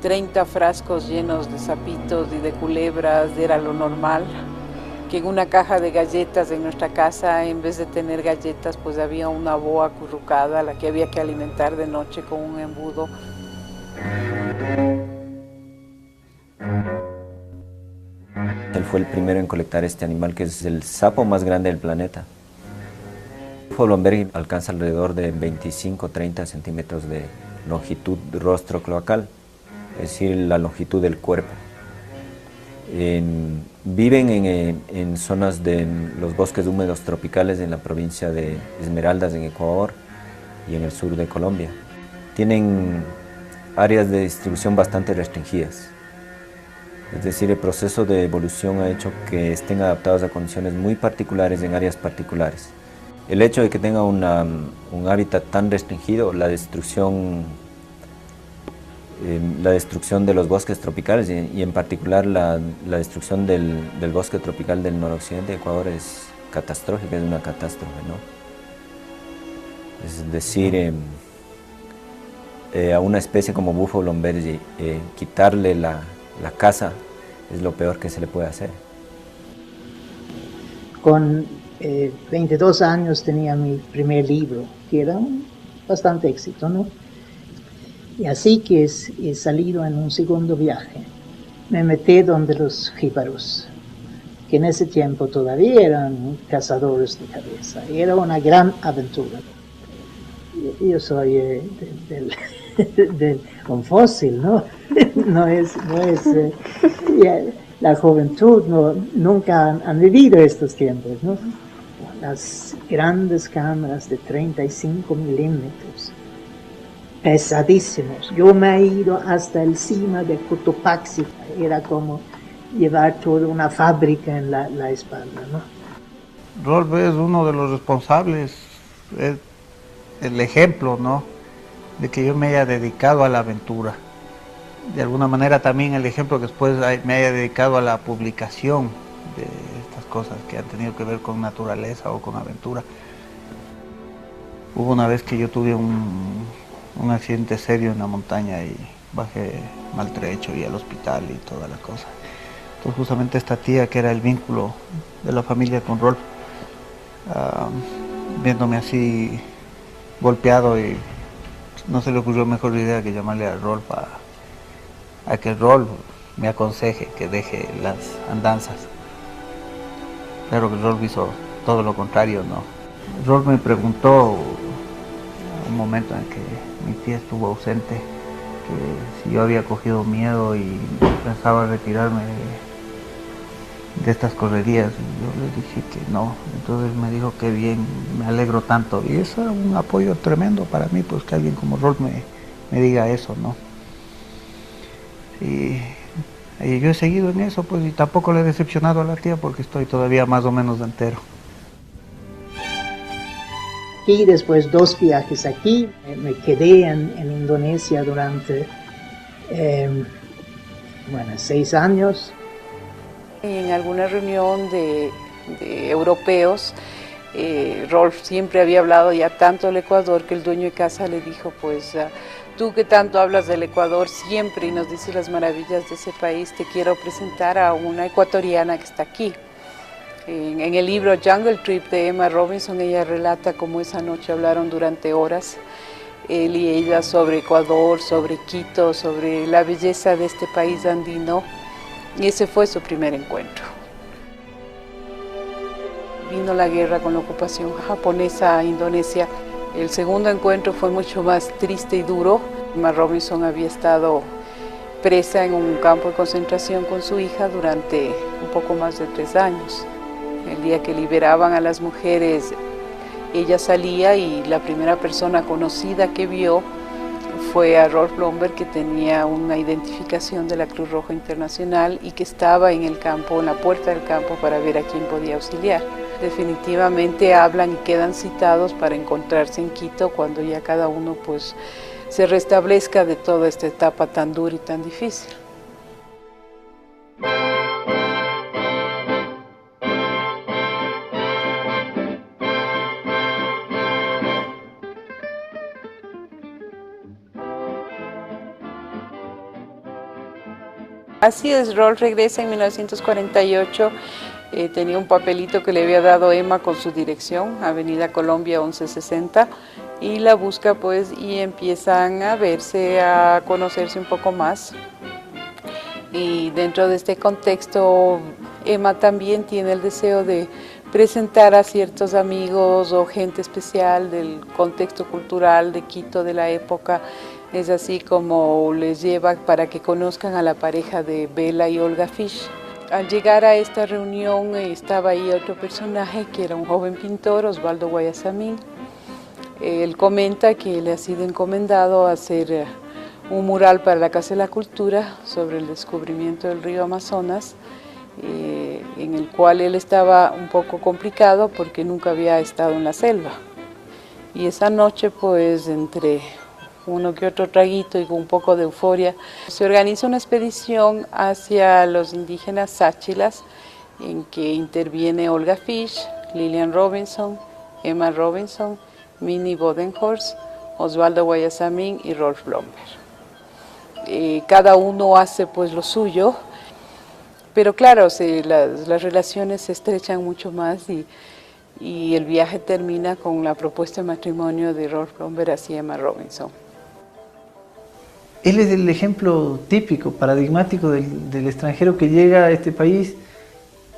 30 frascos llenos de sapitos y de culebras era lo normal. Que en una caja de galletas en nuestra casa, en vez de tener galletas, pues había una boa acurrucada a la que había que alimentar de noche con un embudo. Él fue el primero en colectar este animal, que es el sapo más grande del planeta. Bufo Blomberg alcanza alrededor de 25-30 centímetros de longitud rostro cloacal, es decir, la longitud del cuerpo. Viven en zonas de los bosques húmedos tropicales en la provincia de Esmeraldas, en Ecuador, y en el sur de Colombia. Tienen áreas de distribución bastante restringidas. Es decir, el proceso de evolución ha hecho que estén adaptados a condiciones muy particulares en áreas particulares. El hecho de que tenga un hábitat tan restringido, la destrucción de los bosques tropicales y en particular la destrucción del bosque tropical del noroccidente de Ecuador es catastrófica, es una catástrofe, ¿no? Es decir, a una especie como Bufo blombergi, quitarle la caza es lo peor que se le puede hacer. Con 22 años tenía mi primer libro, que era bastante éxito, ¿no? Y así que he salido en un segundo viaje. Me metí donde los jíbaros, que en ese tiempo todavía eran cazadores de cabeza. Y era una gran aventura. Yo soy un fósil, ¿no? La juventud nunca han vivido estos tiempos, ¿no? Las grandes cámaras de 35 milímetros, pesadísimos. Yo me he ido hasta el cima de Cotopaxi, era como llevar toda una fábrica en la espalda, ¿no? Rolf es uno de los responsables, es el ejemplo, ¿no?, de que yo me haya dedicado a la aventura. De alguna manera también el ejemplo que después me haya dedicado a la publicación de estas cosas que han tenido que ver con naturaleza o con aventura. Hubo una vez que yo tuve un accidente serio en la montaña y bajé maltrecho y al hospital y toda la cosa. Entonces justamente esta tía, que era el vínculo de la familia con Rolf, viéndome así golpeado, y no se le ocurrió mejor idea que llamarle a Rolf a que Rolf me aconseje que deje las andanzas. Claro que Rolf hizo todo lo contrario, ¿no? Rolf me preguntó un momento en que mi tía estuvo ausente, que si yo había cogido miedo y pensaba retirarme de estas correrías. Y yo le dije que no. Entonces me dijo que bien, me alegro tanto. Y eso era un apoyo tremendo para mí, pues que alguien como Rolf me diga eso, ¿no? Y yo he seguido en eso, pues, y tampoco le he decepcionado a la tía porque estoy todavía más o menos entero. Y después 2 viajes aquí, me quedé en Indonesia durante 6 años. En alguna reunión de europeos, Rolf siempre había hablado ya tanto del Ecuador que el dueño de casa le dijo, pues tú que tanto hablas del Ecuador siempre y nos dices las maravillas de ese país, te quiero presentar a una ecuatoriana que está aquí. En el libro Jungle Trip de Emma Robinson, ella relata cómo esa noche hablaron durante horas, él y ella, sobre Ecuador, sobre Quito, sobre la belleza de este país andino, y ese fue su primer encuentro. vino la guerra con la ocupación japonesa a Indonesia. El segundo encuentro fue mucho más triste y duro. Emma Robinson había estado presa en un campo de concentración con su hija durante un poco más de 3 años. El día que liberaban a las mujeres, ella salía y la primera persona conocida que vio fue a Rolf Blomberg, que tenía una identificación de la Cruz Roja Internacional y que estaba en el campo, en la puerta del campo, para ver a quién podía auxiliar. Definitivamente hablan y quedan citados para encontrarse en Quito cuando ya cada uno pues se restablezca de toda esta etapa tan dura y tan difícil. Así es, Rolf regresa en 1948, tenía un papelito que le había dado Emma con su dirección, Avenida Colombia 1160, y la busca pues y empiezan a verse, a conocerse un poco más. Y dentro de este contexto, Emma también tiene el deseo de presentar a ciertos amigos o gente especial del contexto cultural de Quito de la época. Es así como les lleva para que conozcan a la pareja de Bela y Olga Fish. Al llegar a esta reunión estaba ahí otro personaje que era un joven pintor, Osvaldo Guayasamín. Él comenta que le ha sido encomendado hacer un mural para la Casa de la Cultura sobre el descubrimiento del río Amazonas, en el cual él estaba un poco complicado porque nunca había estado en la selva. Y esa noche, pues, entre uno que otro traguito y con un poco de euforia, se organiza una expedición hacia los indígenas Sáchilas, en que interviene Olga Fish, Lillian Robinson, Emma Robinson, Minnie Bodenhorst, Osvaldo Guayasamín y Rolf Blomberg. Cada uno hace pues lo suyo, pero claro, las relaciones se estrechan mucho más y el viaje termina con la propuesta de matrimonio de Rolf Blomberg hacia Emma Robinson. Él es el ejemplo típico, paradigmático del extranjero que llega a este país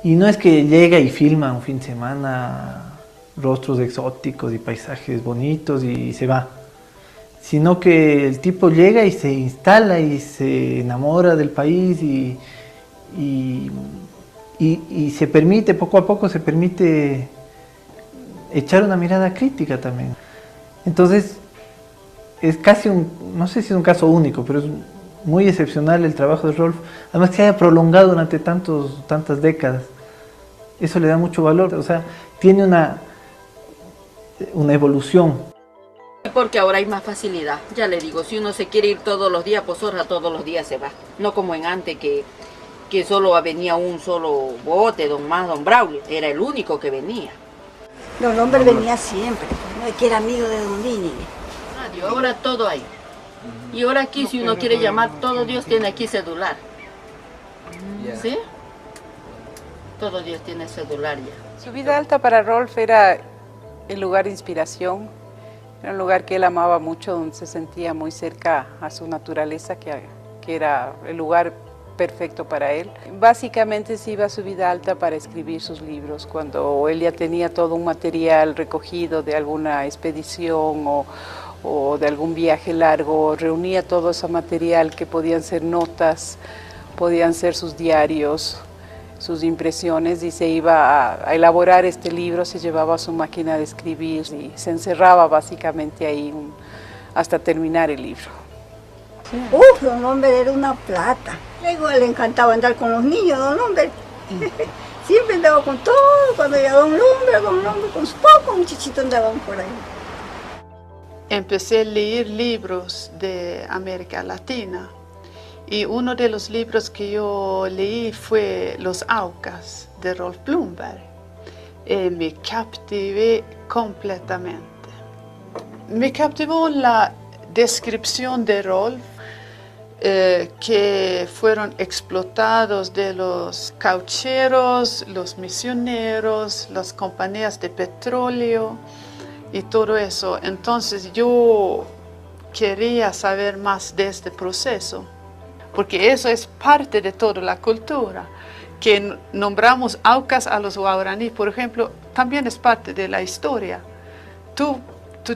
y no es que llega y filma un fin de semana rostros exóticos y paisajes bonitos y se va, sino que el tipo llega y se instala y se enamora del país y se permite, poco a poco se permite echar una mirada crítica también. Entonces, es casi no sé si es un caso único, pero es muy excepcional el trabajo de Rolf, además que se haya prolongado durante tantas décadas. Eso le da mucho valor, o sea, tiene una evolución. Porque ahora hay más facilidad, ya le digo, si uno se quiere ir todos los días, pues ahora todos los días se va. No como en antes que solo venía un solo bote, don Braulio, era el único que venía. Don Blomberg venía siempre, no es que era amigo de Don Dini. Ahora todo hay. Y ahora aquí si uno quiere llamar, todo Dios tiene aquí celular. ¿Sí? Todo Dios tiene celular ya. Su vida alta para Rolf era el lugar de inspiración, era un lugar que él amaba mucho, donde se sentía muy cerca a su naturaleza, que era el lugar perfecto para él. Básicamente se iba a su vida alta para escribir sus libros, cuando él ya tenía todo un material recogido de alguna expedición o de algún viaje largo, reunía todo ese material que podían ser notas, podían ser sus diarios, sus impresiones, y se iba a elaborar este libro, se llevaba su máquina de escribir y se encerraba básicamente ahí hasta terminar el libro. Don Blomberg era una plata. Luego le encantaba andar con los niños, Don Blomberg. Siempre andaba con todo, cuando iba Don Blomberg con sus pocos muchachitos andaban por ahí. Empecé a leer libros de América Latina y uno de los libros que yo leí fue Los Aucas de Rolf Blomberg. Me captivé completamente. Me captivó la descripción de Rolf, que fueron explotados de los caucheros, los misioneros, las compañías de petróleo y todo eso. Entonces yo quería saber más de este proceso, porque eso es parte de toda la cultura, que nombramos aucas a los guaraníes, por ejemplo, también es parte de la historia. Tú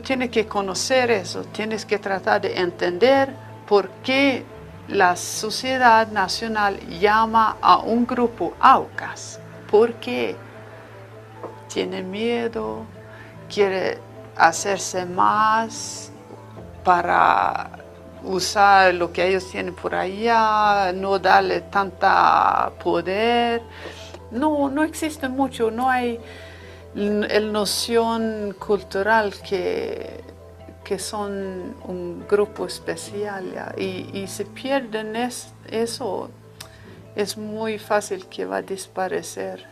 tienes que conocer eso, tienes que tratar de entender por qué la sociedad nacional llama a un grupo aucas. ¿Por qué? Tiene miedo, quiere hacerse más para usar lo que ellos tienen por allá, no darle tanta poder. No existe mucho, no hay el noción cultural que son un grupo especial, ¿ya? Y si pierden eso, es muy fácil que va a desaparecer.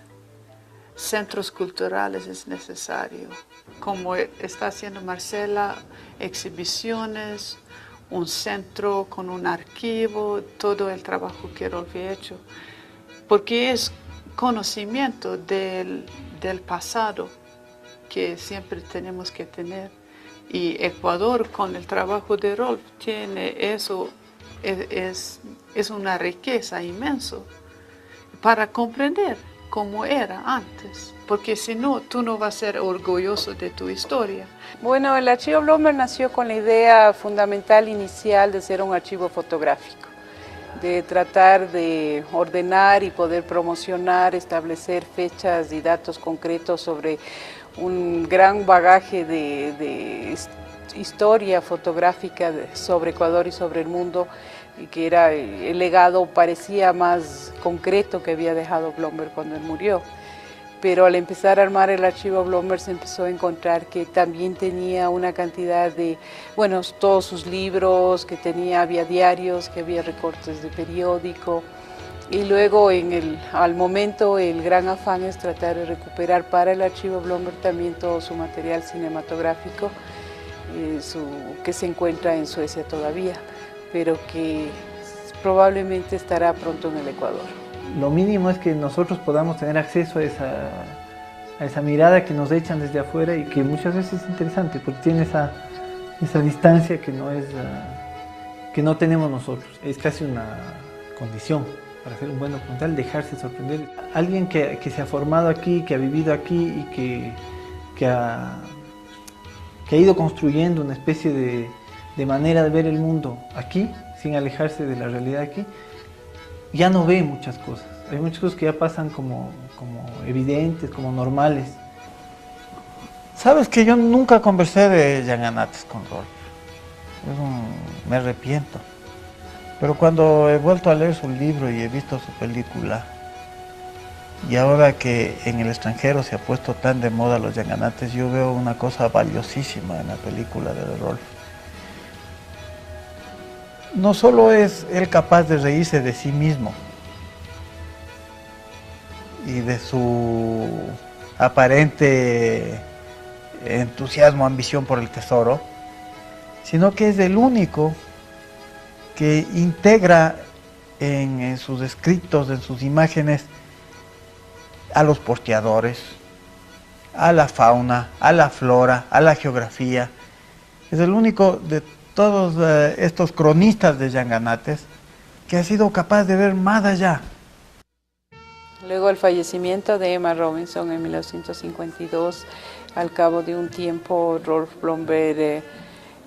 Centros culturales es necesario, como está haciendo Marcela, exhibiciones, un centro con un archivo, todo el trabajo que Rolf ha hecho, porque es conocimiento del pasado que siempre tenemos que tener. Y Ecuador, con el trabajo de Rolf, tiene eso, es una riqueza inmensa para comprender cómo era antes, porque si no, tú no vas a ser orgulloso de tu historia. Bueno, el Archivo Blomberg nació con la idea fundamental inicial de ser un archivo fotográfico, de tratar de ordenar y poder promocionar, establecer fechas y datos concretos sobre un gran bagaje de historia fotográfica sobre Ecuador y sobre el mundo, y que era el legado parecía más concreto que había dejado Blomberg cuando él murió. Pero al empezar a armar el archivo Blomberg se empezó a encontrar que también tenía una cantidad de, bueno, todos sus libros, que había diarios, que había recortes de periódico. Y luego al momento el gran afán es tratar de recuperar para el archivo Blomberg también todo su material cinematográfico, que se encuentra en Suecia todavía, pero que probablemente estará pronto en el Ecuador. Lo mínimo es que nosotros podamos tener acceso a esa mirada que nos echan desde afuera y que muchas veces es interesante porque tiene esa distancia que no tenemos nosotros. Es casi una condición para hacer un buen documental, dejarse sorprender. Alguien que se ha formado aquí, que ha vivido aquí y que ha ido construyendo una especie de manera de ver el mundo aquí, sin alejarse de la realidad aquí, ya no ve muchas cosas. Hay muchas cosas que ya pasan como evidentes, como normales. Sabes que yo nunca conversé de Yanganates con Rolf. Me arrepiento. Pero cuando he vuelto a leer su libro y he visto su película, y ahora que en el extranjero se ha puesto tan de moda los Yanganates, yo veo una cosa valiosísima en la película de Rolf. No solo es él capaz de reírse de sí mismo y de su aparente entusiasmo, ambición por el tesoro, sino que es el único que integra en sus escritos, en sus imágenes, a los porteadores, a la fauna, a la flora, a la geografía. Es el único de todos estos cronistas de Yanganates que ha sido capaz de ver más allá. Luego el fallecimiento de Emma Robinson en 1952, al cabo de un tiempo Rolf Blomberg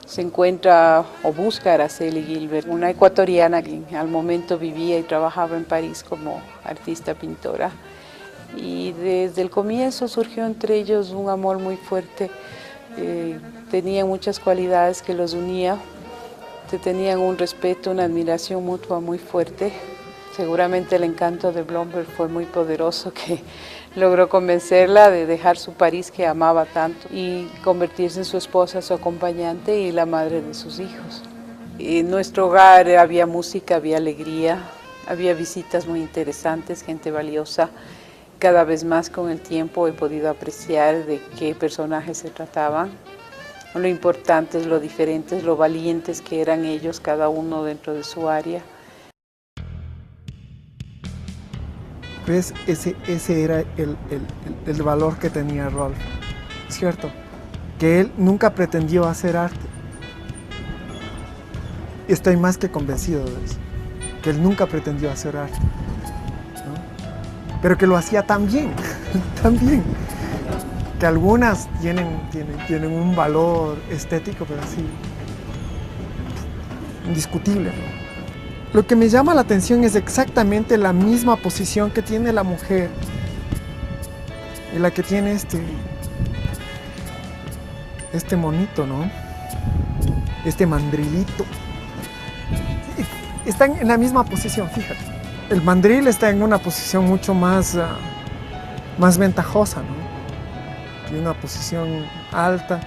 se encuentra o busca a Araceli Gilbert, una ecuatoriana que al momento vivía y trabajaba en París como artista pintora. Y desde el comienzo surgió entre ellos un amor muy fuerte. Tenían muchas cualidades que los unía, tenían un respeto, una admiración mutua muy fuerte. Seguramente el encanto de Blomberg fue muy poderoso, que logró convencerla de dejar su París que amaba tanto y convertirse en su esposa, su acompañante y la madre de sus hijos. En nuestro hogar había música, había alegría, había visitas muy interesantes, gente valiosa. Cada vez más con el tiempo he podido apreciar de qué personajes se trataban, lo importantes, lo diferentes, lo valientes que eran ellos, cada uno dentro de su área. ¿Ves? Ese era el valor que tenía Rolf, ¿cierto? Que él nunca pretendió hacer arte. Estoy más que convencido de eso, que él nunca pretendió hacer arte, ¿no? pero que lo hacía tan bien, tan bien, que algunas tienen un valor estético, pero así, indiscutible, ¿no? Lo que me llama la atención es exactamente la misma posición que tiene la mujer y la que tiene este monito, ¿no? Este mandrilito. Están en la misma posición, fíjate. El mandril está en una posición mucho más ventajosa, ¿no? Tiene una posición alta,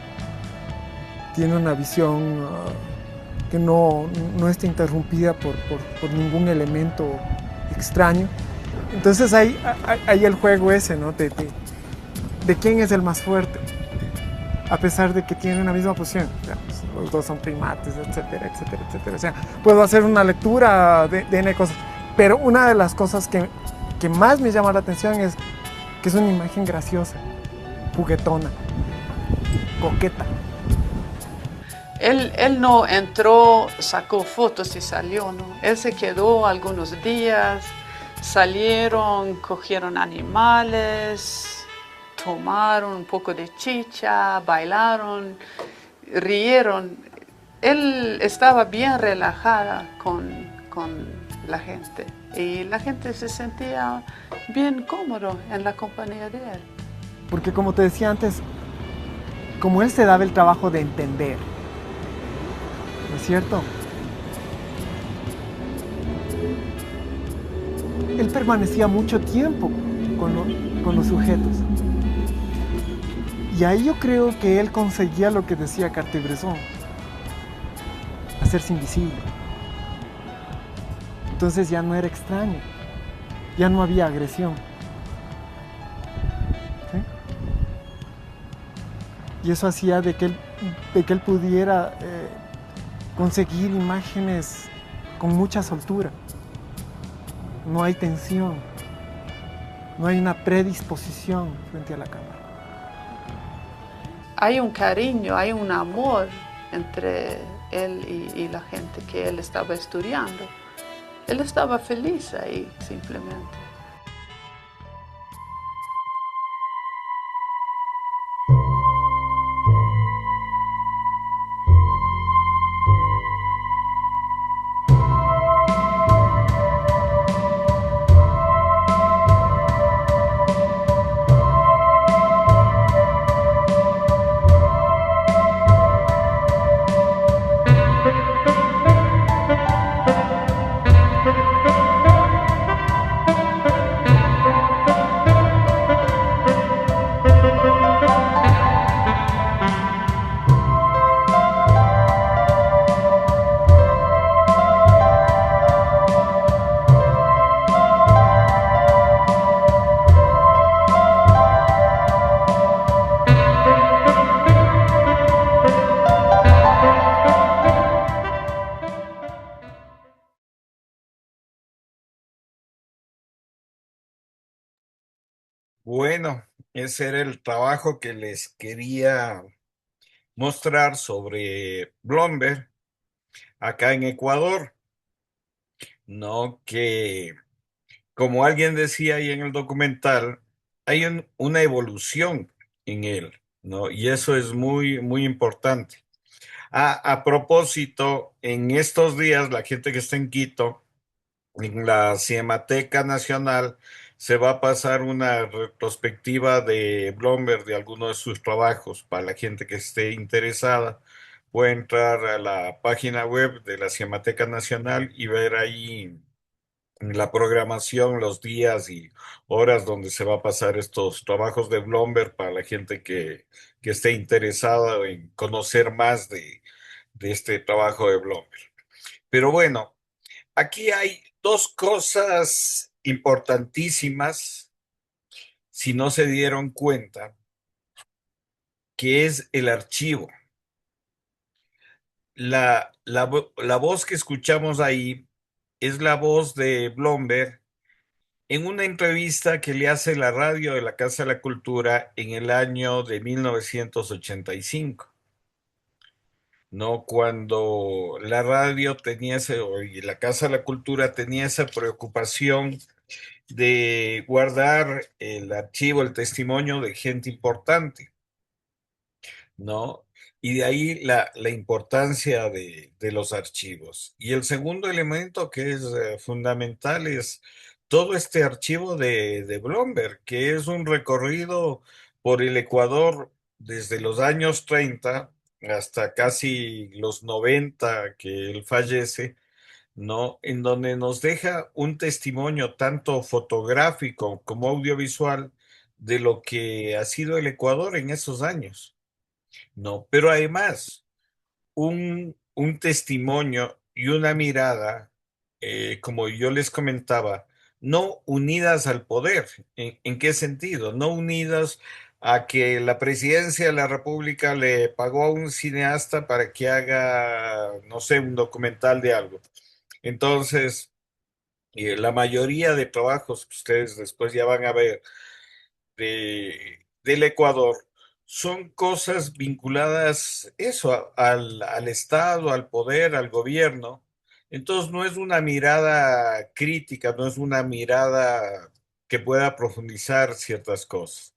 tiene una visión que no está interrumpida por ningún elemento extraño. Entonces hay el juego ese, ¿no? De quién es el más fuerte, a pesar de que tienen una misma posición. Digamos, los dos son primates, etcétera, etcétera, etcétera. O sea, puedo hacer una lectura de N cosas, pero una de las cosas que más me llama la atención es que es una imagen graciosa, juguetona, coqueta. Él no entró, sacó fotos y salió, ¿no? Él se quedó algunos días, salieron, cogieron animales, tomaron un poco de chicha, bailaron, rieron. Él estaba bien relajada con la gente y la gente se sentía bien cómodo en la compañía de él. Porque como te decía antes, como él se daba el trabajo de entender, ¿no es cierto? Él permanecía mucho tiempo con los sujetos. Y ahí yo creo que él conseguía lo que decía Cartier-Bresson, hacerse invisible. Entonces ya no era extraño, ya no había agresión. ¿Sí? Y eso hacía de que él pudiera conseguir imágenes con mucha soltura. No hay tensión, no hay una predisposición frente a la cámara. Hay un cariño, hay un amor entre él y la gente que él estaba estudiando. Él estaba feliz ahí, simplemente. Bueno, ese era el trabajo que les quería mostrar sobre Blomberg acá en Ecuador, ¿no? Que, como alguien decía ahí en el documental, hay una evolución en él, ¿no? Y eso es muy, muy importante. A propósito, en estos días, la gente que está en Quito, en la Cinemateca Nacional, se va a pasar una retrospectiva de Blomberg de algunos de sus trabajos. Para la gente que esté interesada, puede entrar a la página web de la Cinemateca Nacional y ver ahí la programación, los días y horas donde se va a pasar estos trabajos de Blomberg para la gente que esté interesada en conocer más de este trabajo de Blomberg. Pero bueno, aquí hay dos cosas importantísimas, si no se dieron cuenta, que es el archivo. La voz que escuchamos ahí es la voz de Blomberg en una entrevista que le hace la radio de la Casa de la Cultura en el año de 1985. ¿No? Cuando la radio tenía y la Casa de la Cultura tenía esa preocupación de guardar el archivo, el testimonio de gente importante, ¿no? Y de ahí la importancia de los archivos. Y el segundo elemento que es fundamental es todo este archivo de Blomberg, que es un recorrido por el Ecuador desde los años 30 hasta casi los 90 que él fallece, ¿no? En donde nos deja un testimonio tanto fotográfico como audiovisual de lo que ha sido el Ecuador en esos años. No, pero además un testimonio y una mirada, como yo les comentaba, no unidas al poder. En qué sentido? No unidas a que la presidencia de la República le pagó a un cineasta para que haga, no sé, un documental de algo. Entonces, la mayoría de trabajos que ustedes después ya van a ver del Ecuador son cosas vinculadas eso, al Estado, al poder, al gobierno. Entonces no es una mirada crítica, no es una mirada que pueda profundizar ciertas cosas.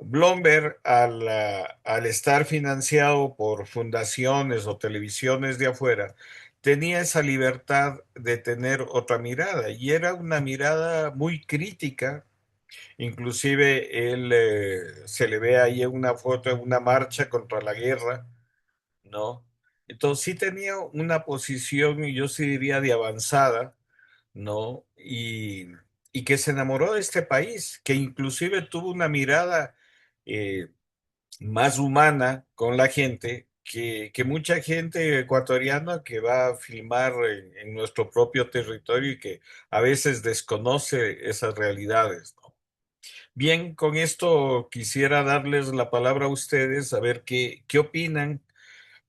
Bloomberg, al estar financiado por fundaciones o televisiones de afuera, tenía esa libertad de tener otra mirada y era una mirada muy crítica. Inclusive él se le ve ahí en una foto en una marcha contra la guerra, ¿no? Entonces sí tenía una posición, y yo sí diría, de avanzada, ¿no? Y que se enamoró de este país, que inclusive tuvo una mirada eh, más humana con la gente, que mucha gente ecuatoriana que va a filmar en nuestro propio territorio y que a veces desconoce esas realidades, ¿no? Bien, con esto quisiera darles la palabra a ustedes, a ver qué opinan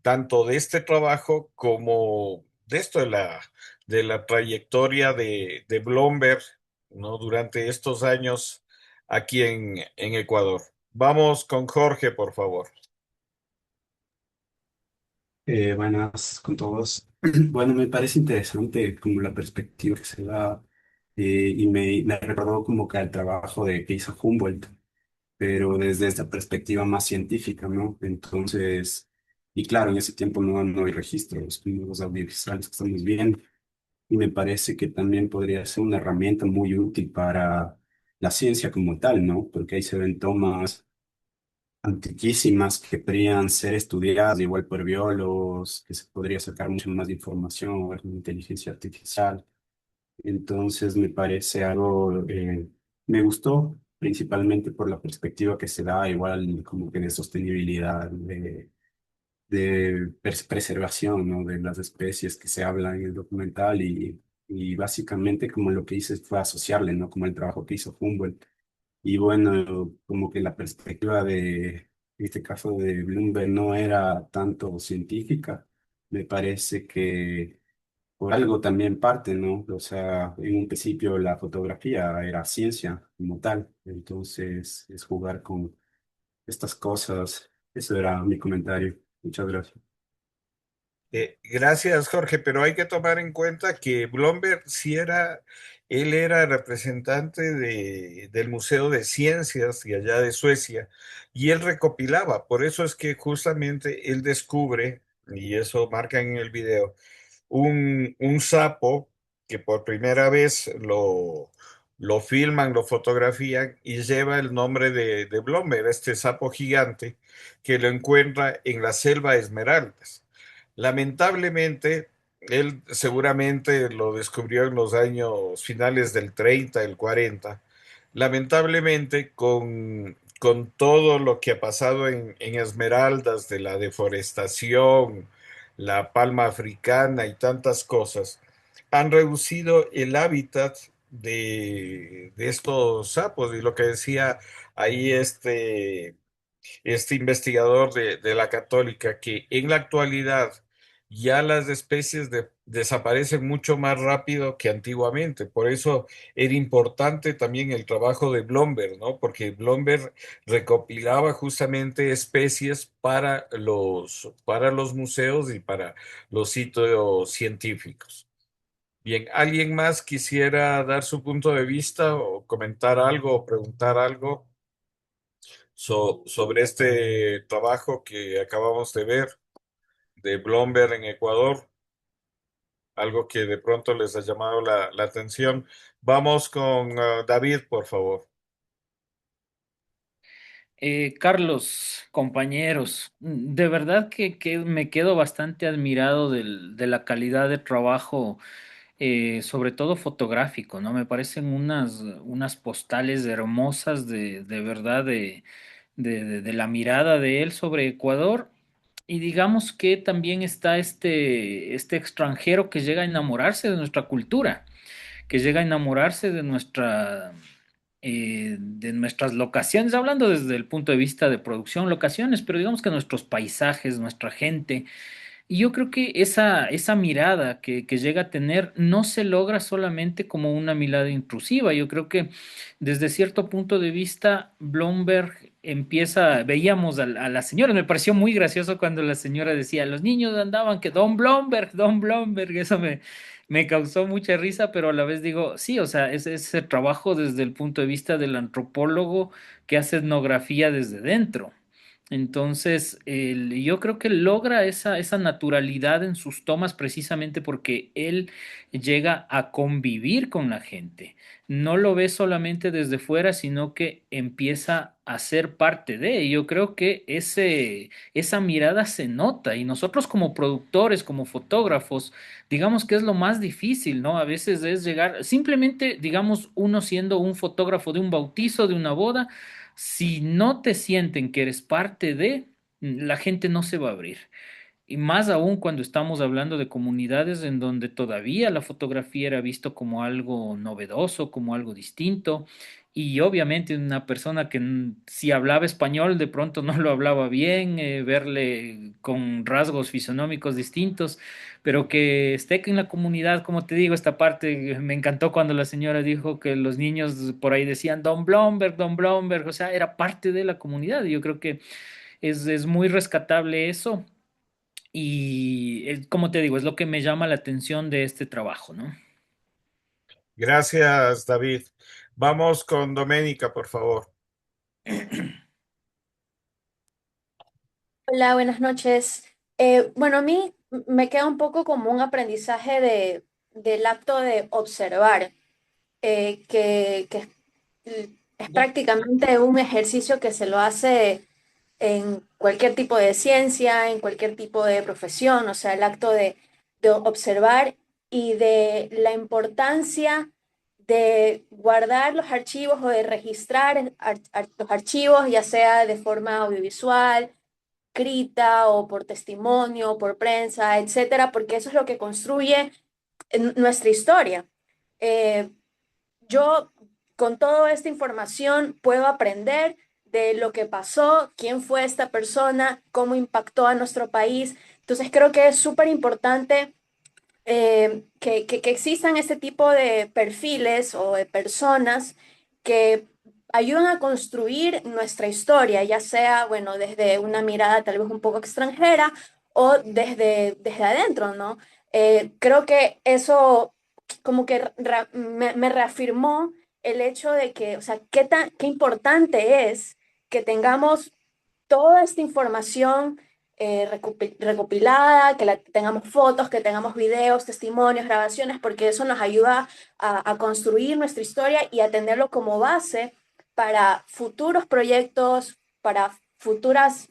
tanto de este trabajo como de esto de la trayectoria de Blomberg, ¿no? Durante estos años aquí en Ecuador. Vamos con Jorge, por favor. Buenas con todos. Bueno, me parece interesante como la perspectiva que se da y me recordó como que al trabajo que hizo Humboldt, pero desde esta perspectiva más científica, ¿no? Entonces, y claro, en ese tiempo no hay registros, los audiovisuales que estamos viendo, y me parece que también podría ser una herramienta muy útil para la ciencia como tal, ¿no? Porque ahí se ven tomas antiquísimas que podrían ser estudiadas igual por biólogos, que se podría sacar mucho más de información con inteligencia artificial. Entonces me parece algo, me gustó principalmente por la perspectiva que se da, igual como que de sostenibilidad, de preservación, ¿no? De las especies que se habla en el documental y básicamente como lo que hice fue asociarle, ¿no? Como el trabajo que hizo Humboldt y bueno, como que la perspectiva de este caso de Bloomberg no era tanto científica, me parece que por algo también parte, ¿no? O sea, en un principio la fotografía era ciencia como tal, entonces es jugar con estas cosas. Eso era mi comentario. Muchas gracias. Gracias, Jorge, pero hay que tomar en cuenta que Blomberg sí él era representante del Museo de Ciencias de allá de Suecia y él recopilaba, por eso es que justamente él descubre, y eso marca en el video, un sapo que por primera vez lo filman, lo fotografían y lleva el nombre de Blomberg, este sapo gigante que lo encuentra en la selva Esmeraldas. Lamentablemente, él seguramente lo descubrió en los años finales del 30, el 40. Lamentablemente, con todo lo que ha pasado en Esmeraldas, de la deforestación, la palma africana y tantas cosas, han reducido el hábitat de estos sapos. Y lo que decía ahí este investigador de la Católica, que en la actualidad ya las especies desaparecen mucho más rápido que antiguamente. Por eso era importante también el trabajo de Blomberg, ¿no? Porque Blomberg recopilaba justamente especies para los museos y para los sitios científicos. Bien, ¿alguien más quisiera dar su punto de vista o comentar algo o preguntar algo sobre este trabajo que acabamos de ver de Bloomberg en Ecuador? Algo que de pronto les ha llamado la atención. Vamos con David, por favor. Carlos, compañeros, de verdad que me quedo bastante admirado de la calidad de trabajo, sobre todo fotográfico, ¿no? Me parecen unas postales hermosas de verdad de la mirada de él sobre Ecuador. Y digamos que también está este extranjero que llega a enamorarse de nuestra cultura, que llega a enamorarse de nuestras locaciones, hablando desde el punto de vista de producción, locaciones, pero digamos que nuestros paisajes, nuestra gente. Y yo creo que esa mirada que llega a tener no se logra solamente como una mirada intrusiva. Yo creo que desde cierto punto de vista, Blomberg empieza, veíamos a la señora, me pareció muy gracioso cuando la señora decía, los niños andaban que Don Blomberg, eso me causó mucha risa, pero a la vez digo, sí, o sea, es ese trabajo desde el punto de vista del antropólogo que hace etnografía desde dentro. Entonces, yo creo que logra esa naturalidad en sus tomas precisamente porque él llega a convivir con la gente. No lo ve solamente desde fuera, sino que empieza a ser parte de. Y yo creo que esa mirada se nota. Y nosotros como productores, como fotógrafos, digamos que es lo más difícil, ¿no? A veces es llegar, simplemente, digamos, uno siendo un fotógrafo de un bautizo, de una boda, si no te sienten que eres parte de, la gente no se va a abrir. Y más aún cuando estamos hablando de comunidades en donde todavía la fotografía era visto como algo novedoso, como algo distinto. Y obviamente una persona que si hablaba español de pronto no lo hablaba bien, verle con rasgos fisonómicos distintos, pero que esté en la comunidad, como te digo, esta parte me encantó cuando la señora dijo que los niños por ahí decían Don Blomberg, o sea, era parte de la comunidad. Y yo creo que es muy rescatable eso. Y como te digo, es lo que me llama la atención de este trabajo, ¿no? Gracias, David. Vamos con Doménica, por favor. Hola, buenas noches. Bueno, a mí me queda un poco como un aprendizaje del acto de observar, que es prácticamente un ejercicio que se lo hace en cualquier tipo de ciencia, en cualquier tipo de profesión, o sea, el acto de observar y de la importancia de guardar los archivos o de registrar los archivos, ya sea de forma audiovisual, escrita o por testimonio, o por prensa, etcétera, porque eso es lo que construye nuestra historia. Eh, yo con toda esta información puedo aprender de lo que pasó, quién fue esta persona, cómo impactó a nuestro país. Entonces creo que es súper importante que existan este tipo de perfiles o de personas que ayudan a construir nuestra historia, ya sea, bueno, desde una mirada tal vez un poco extranjera o desde adentro, ¿no? Creo que eso como que me reafirmó el hecho de que, o sea, qué importante es que tengamos toda esta información recopilada, que tengamos fotos, que tengamos videos, testimonios, grabaciones, porque eso nos ayuda a construir nuestra historia y a tenerlo como base para futuros proyectos, para futuras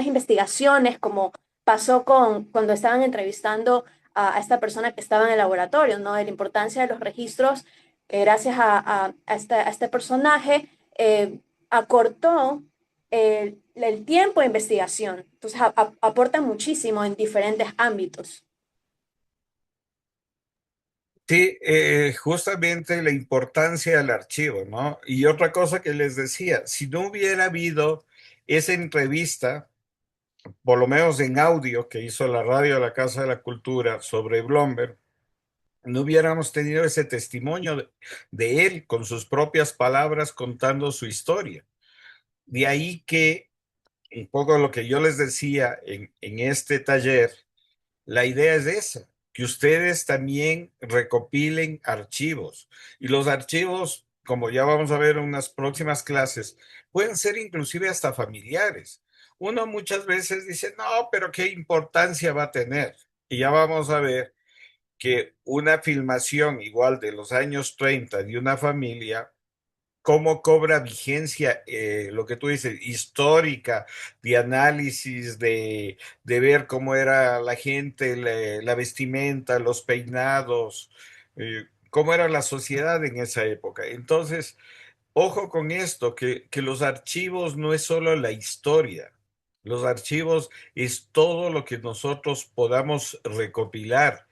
investigaciones, como pasó cuando estaban entrevistando a esta persona que estaba en el laboratorio, ¿no? De la importancia de los registros, gracias a este personaje, acortó el tiempo de investigación. Entonces, aporta muchísimo en diferentes ámbitos. Sí, justamente la importancia del archivo, ¿no? Y otra cosa que les decía, si no hubiera habido esa entrevista, por lo menos en audio que hizo la radio de la Casa de la Cultura sobre Blomberg, no hubiéramos tenido ese testimonio de él con sus propias palabras contando su historia. De ahí que, un poco lo que yo les decía en este taller, la idea es esa, que ustedes también recopilen archivos. Y los archivos, como ya vamos a ver en unas próximas clases, pueden ser inclusive hasta familiares. Uno muchas veces dice, no, pero ¿qué importancia va a tener? Y ya vamos a ver que una filmación igual de los años 30 de una familia, cómo cobra vigencia, lo que tú dices, histórica, de análisis, de ver cómo era la gente, la vestimenta, los peinados, cómo era la sociedad en esa época. Entonces, ojo con esto, que los archivos no es solo la historia. Los archivos es todo lo que nosotros podamos recopilar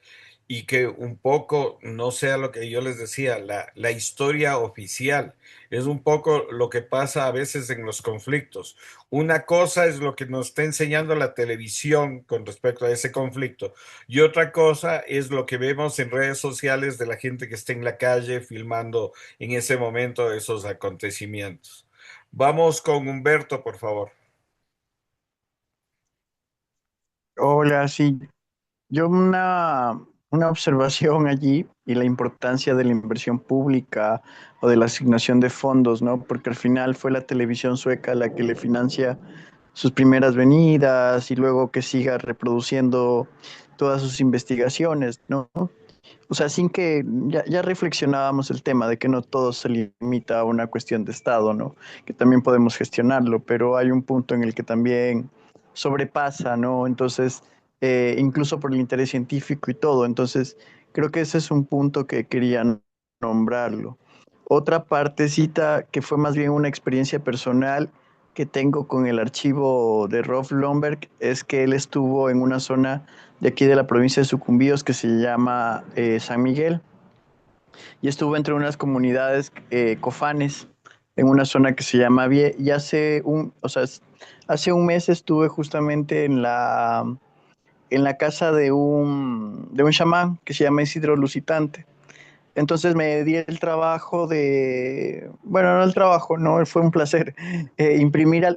y que un poco no sea lo que yo les decía, la historia oficial. Es un poco lo que pasa a veces en los conflictos. Una cosa es lo que nos está enseñando la televisión con respecto a ese conflicto y otra cosa es lo que vemos en redes sociales de la gente que está en la calle filmando en ese momento esos acontecimientos. Vamos con Humberto, por favor. Hola, sí, yo una observación allí y la importancia de la inversión pública o de la asignación de fondos, ¿no? Porque al final fue la televisión sueca la que le financia sus primeras venidas y luego que siga reproduciendo todas sus investigaciones, ¿no? O sea, sin que ya reflexionábamos el tema de que no todo se limita a una cuestión de Estado, ¿no? Que también podemos gestionarlo, pero hay un punto en el que también sobrepasa, ¿no? Entonces, incluso por el interés científico y todo. Entonces, creo que ese es un punto que quería nombrarlo. Otra partecita que fue más bien una experiencia personal que tengo con el archivo de Rolf Lomberg es que él estuvo en una zona de aquí de la provincia de Sucumbíos que se llama San Miguel y estuvo entre unas comunidades cofanes en una zona que se llama Vie y hace un mes estuve justamente en la casa de un chamán que se llama Isidro Lusitante. Entonces me di el trabajo de, bueno, no el trabajo, no, fue un placer, imprimir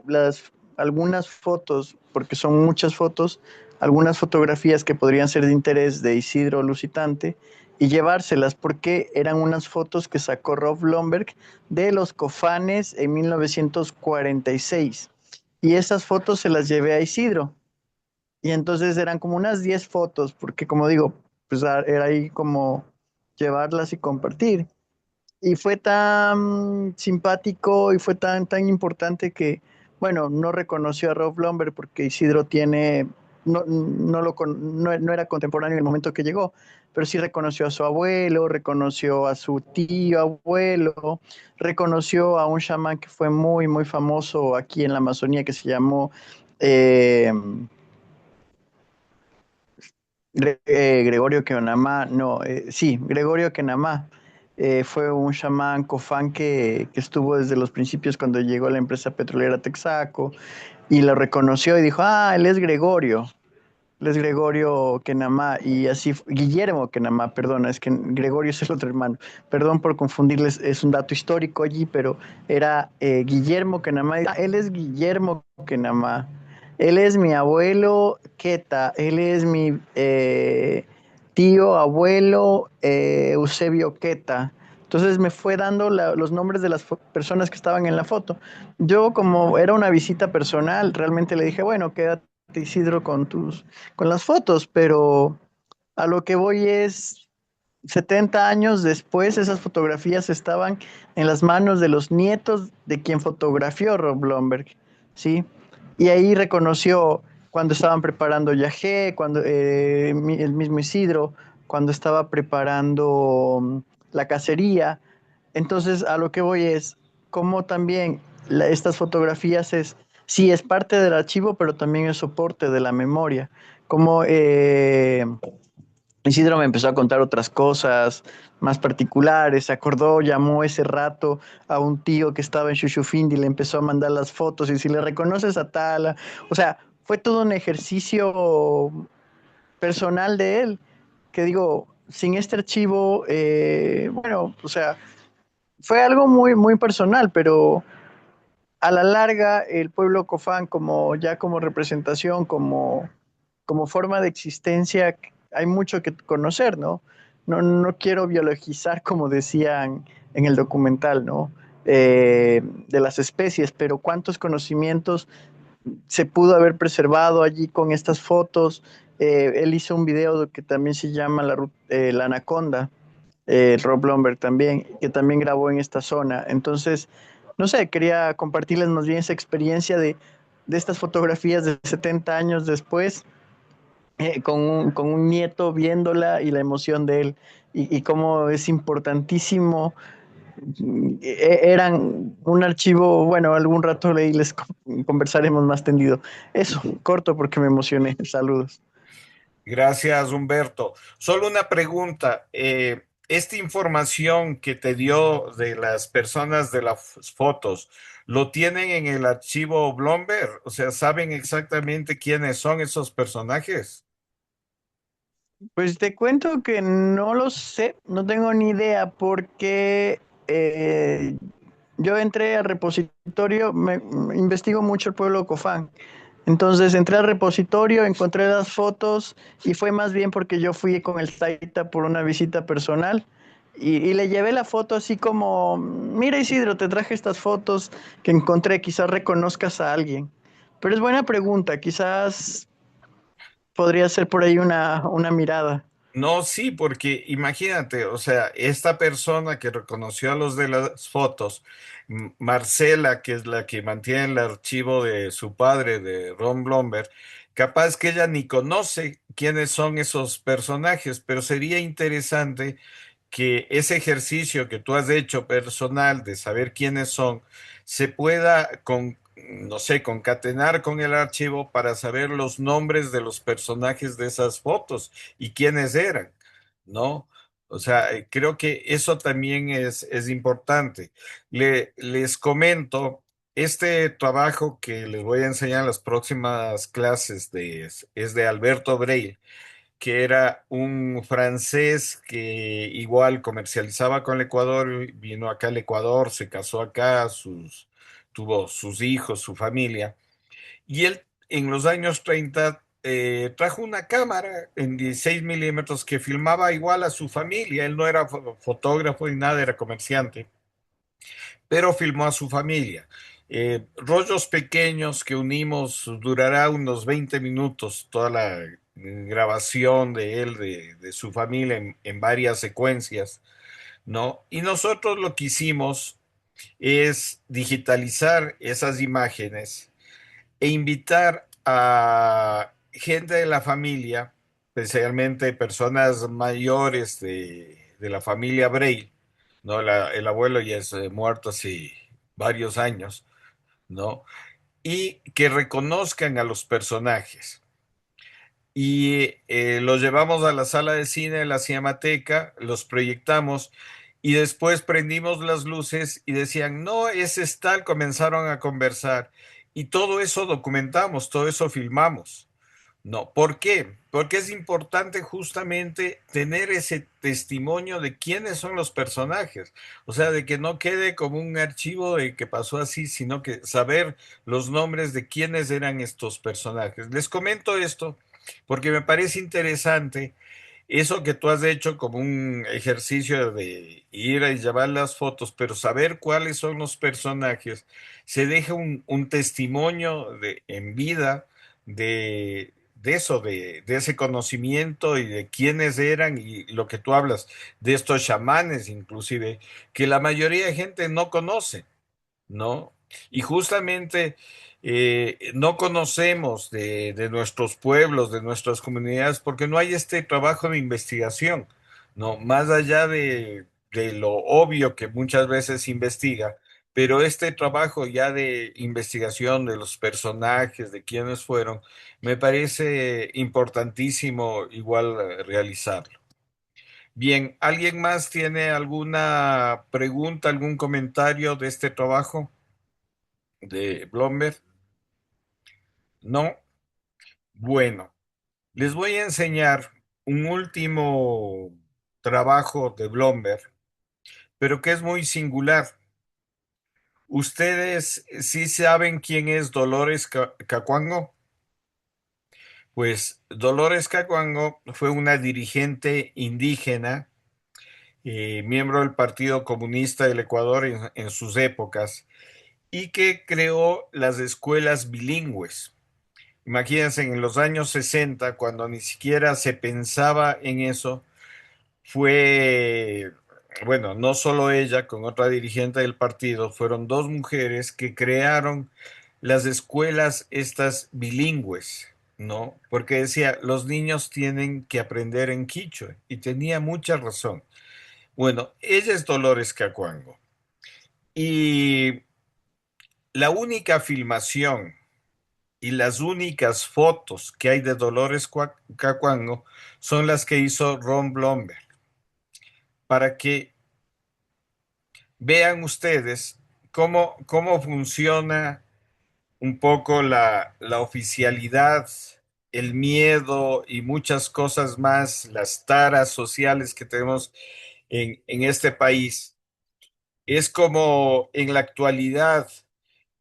algunas fotos, porque son muchas fotos, algunas fotografías que podrían ser de interés de Isidro Lusitante y llevárselas, porque eran unas fotos que sacó Rob Lomberg de los Cofanes en 1946. Y esas fotos se las llevé a Isidro. Y entonces eran como unas 10 fotos, porque como digo, pues era ahí como llevarlas y compartir. Y fue tan simpático y fue tan importante que, bueno, no reconoció a Rob Lomber porque Isidro tiene, no era contemporáneo en el momento que llegó, pero sí reconoció a su abuelo, reconoció a su tío abuelo, reconoció a un chamán que fue muy famoso aquí en la Amazonía que se llamó eh, Gregorio Kenamá, no, sí, Gregorio Kenamá. Fue un chamán cofán que estuvo desde los principios cuando llegó a la empresa petrolera Texaco y lo reconoció y dijo, él es Gregorio Kenamá y así, Guillermo Kenamá, perdona, es que Gregorio es el otro hermano, perdón por confundirles, es un dato histórico allí, pero era Guillermo Kenamá, él es Guillermo Kenamá. Él es mi abuelo Queta, él es mi tío abuelo Eusebio Queta. Entonces me fue dando los nombres de las personas que estaban en la foto. Yo como era una visita personal, realmente le dije, bueno, quédate Isidro con las fotos, pero a lo que voy es 70 años después, esas fotografías estaban en las manos de los nietos de quien fotografió Rob Blomberg, ¿sí? Y ahí reconoció cuando estaban preparando Yagé, cuando el mismo Isidro, cuando estaba preparando la cacería. Entonces, a lo que voy es, como también estas fotografías sí, es parte del archivo, pero también es soporte de la memoria. Como Isidro me empezó a contar otras cosas más particulares, se acordó, llamó ese rato a un tío que estaba en Xuxufindi y le empezó a mandar las fotos y si le reconoces a Tala, o sea, fue todo un ejercicio personal de él, que digo, sin este archivo, bueno, o sea, fue algo muy personal, pero a la larga el pueblo cofán como ya como representación, como forma de existencia, hay mucho que conocer, ¿no? No quiero biologizar, como decían en el documental, ¿no? De las especies, pero cuántos conocimientos se pudo haber preservado allí con estas fotos. Él hizo un video que también se llama La Anaconda, Rob Blomberg también, que también grabó en esta zona. Entonces, no sé, quería compartirles más bien esa experiencia de estas fotografías de 70 años después, con un nieto viéndola y la emoción de él, y cómo es importantísimo. Eran un archivo, bueno, algún rato ahí les conversaremos más tendido. Eso, corto porque me emocioné. Saludos. Gracias, Humberto. Solo una pregunta. Esta información que te dio de las personas de las fotos, ¿lo tienen en el archivo Bloomberg? O sea, ¿saben exactamente quiénes son esos personajes? Pues te cuento que no lo sé, no tengo ni idea porque yo entré al repositorio, investigo mucho el pueblo Cofán. Entonces entré al repositorio, encontré las fotos y fue más bien porque yo fui con el Taita por una visita personal y le llevé la foto así como, mira Isidro, te traje estas fotos que encontré, quizás reconozcas a alguien. Pero es buena pregunta, quizás podría ser por ahí una mirada. No, sí, porque imagínate, o sea, esta persona que reconoció a los de las fotos, Marcela, que es la que mantiene el archivo de su padre, de Ron Blomberg, capaz que ella ni conoce quiénes son esos personajes, pero sería interesante que ese ejercicio que tú has hecho personal de saber quiénes son, se pueda no sé, concatenar con el archivo para saber los nombres de los personajes de esas fotos y quiénes eran, ¿no? O sea, creo que eso también es importante. Les comento, este trabajo que les voy a enseñar en las próximas clases es de Alberto Breil, que era un francés que igual comercializaba con el Ecuador, vino acá al Ecuador, se casó acá, tuvo sus hijos, su familia, y él en los años 30 trajo una cámara en 16 milímetros que filmaba igual a su familia. Él no era fotógrafo ni nada, era comerciante, pero filmó a su familia. Rollos pequeños que unimos, durará unos 20 minutos toda la grabación de él, de su familia en varias secuencias, ¿no? Y nosotros lo que hicimos es digitalizar esas imágenes e invitar a gente de la familia, especialmente personas mayores de la familia Bray, ¿no? El abuelo ya es muerto hace varios años, ¿no? Y que reconozcan a los personajes. Y los llevamos a la sala de cine de la Cinemateca, los proyectamos y después prendimos las luces y decían, no, ese es tal, comenzaron a conversar y todo eso documentamos, todo eso filmamos. No, ¿por qué? Porque es importante justamente tener ese testimonio de quiénes son los personajes. O sea, de que no quede como un archivo de que pasó así, sino que saber los nombres de quiénes eran estos personajes. Les comento esto porque me parece interesante eso que tú has hecho como un ejercicio de ir a llevar las fotos, pero saber cuáles son los personajes, se deja un testimonio en vida de eso, de ese conocimiento y de quiénes eran y lo que tú hablas, de estos chamanes inclusive, que la mayoría de gente no conoce. ¿No? Y justamente no conocemos de nuestros pueblos, de nuestras comunidades, porque no hay este trabajo de investigación, ¿no? Más allá de lo obvio que muchas veces se investiga, pero este trabajo ya de investigación de los personajes, de quiénes fueron, me parece importantísimo igual realizarlo. Bien, ¿alguien más tiene alguna pregunta, algún comentario de este trabajo de Blomberg? No. Bueno, les voy a enseñar un último trabajo de Blomberg, pero que es muy singular. ¿Ustedes sí saben quién es Dolores Cacuango? Pues Dolores Cacuango fue una dirigente indígena, miembro del Partido Comunista del Ecuador en sus épocas, y que creó las escuelas bilingües. Imagínense, en los años 60, cuando ni siquiera se pensaba en eso, fue, bueno, no solo ella, con otra dirigente del partido, fueron dos mujeres que crearon las escuelas estas bilingües, ¿no? Porque decía, los niños tienen que aprender en quichua, y tenía mucha razón. Bueno, ella es Dolores Cacuango. Y la única filmación y las únicas fotos que hay de Dolores Cacuango son las que hizo Ron Blomberg, para que vean ustedes cómo funciona un poco la oficialidad, el miedo y muchas cosas más, las taras sociales que tenemos en este país. Es como en la actualidad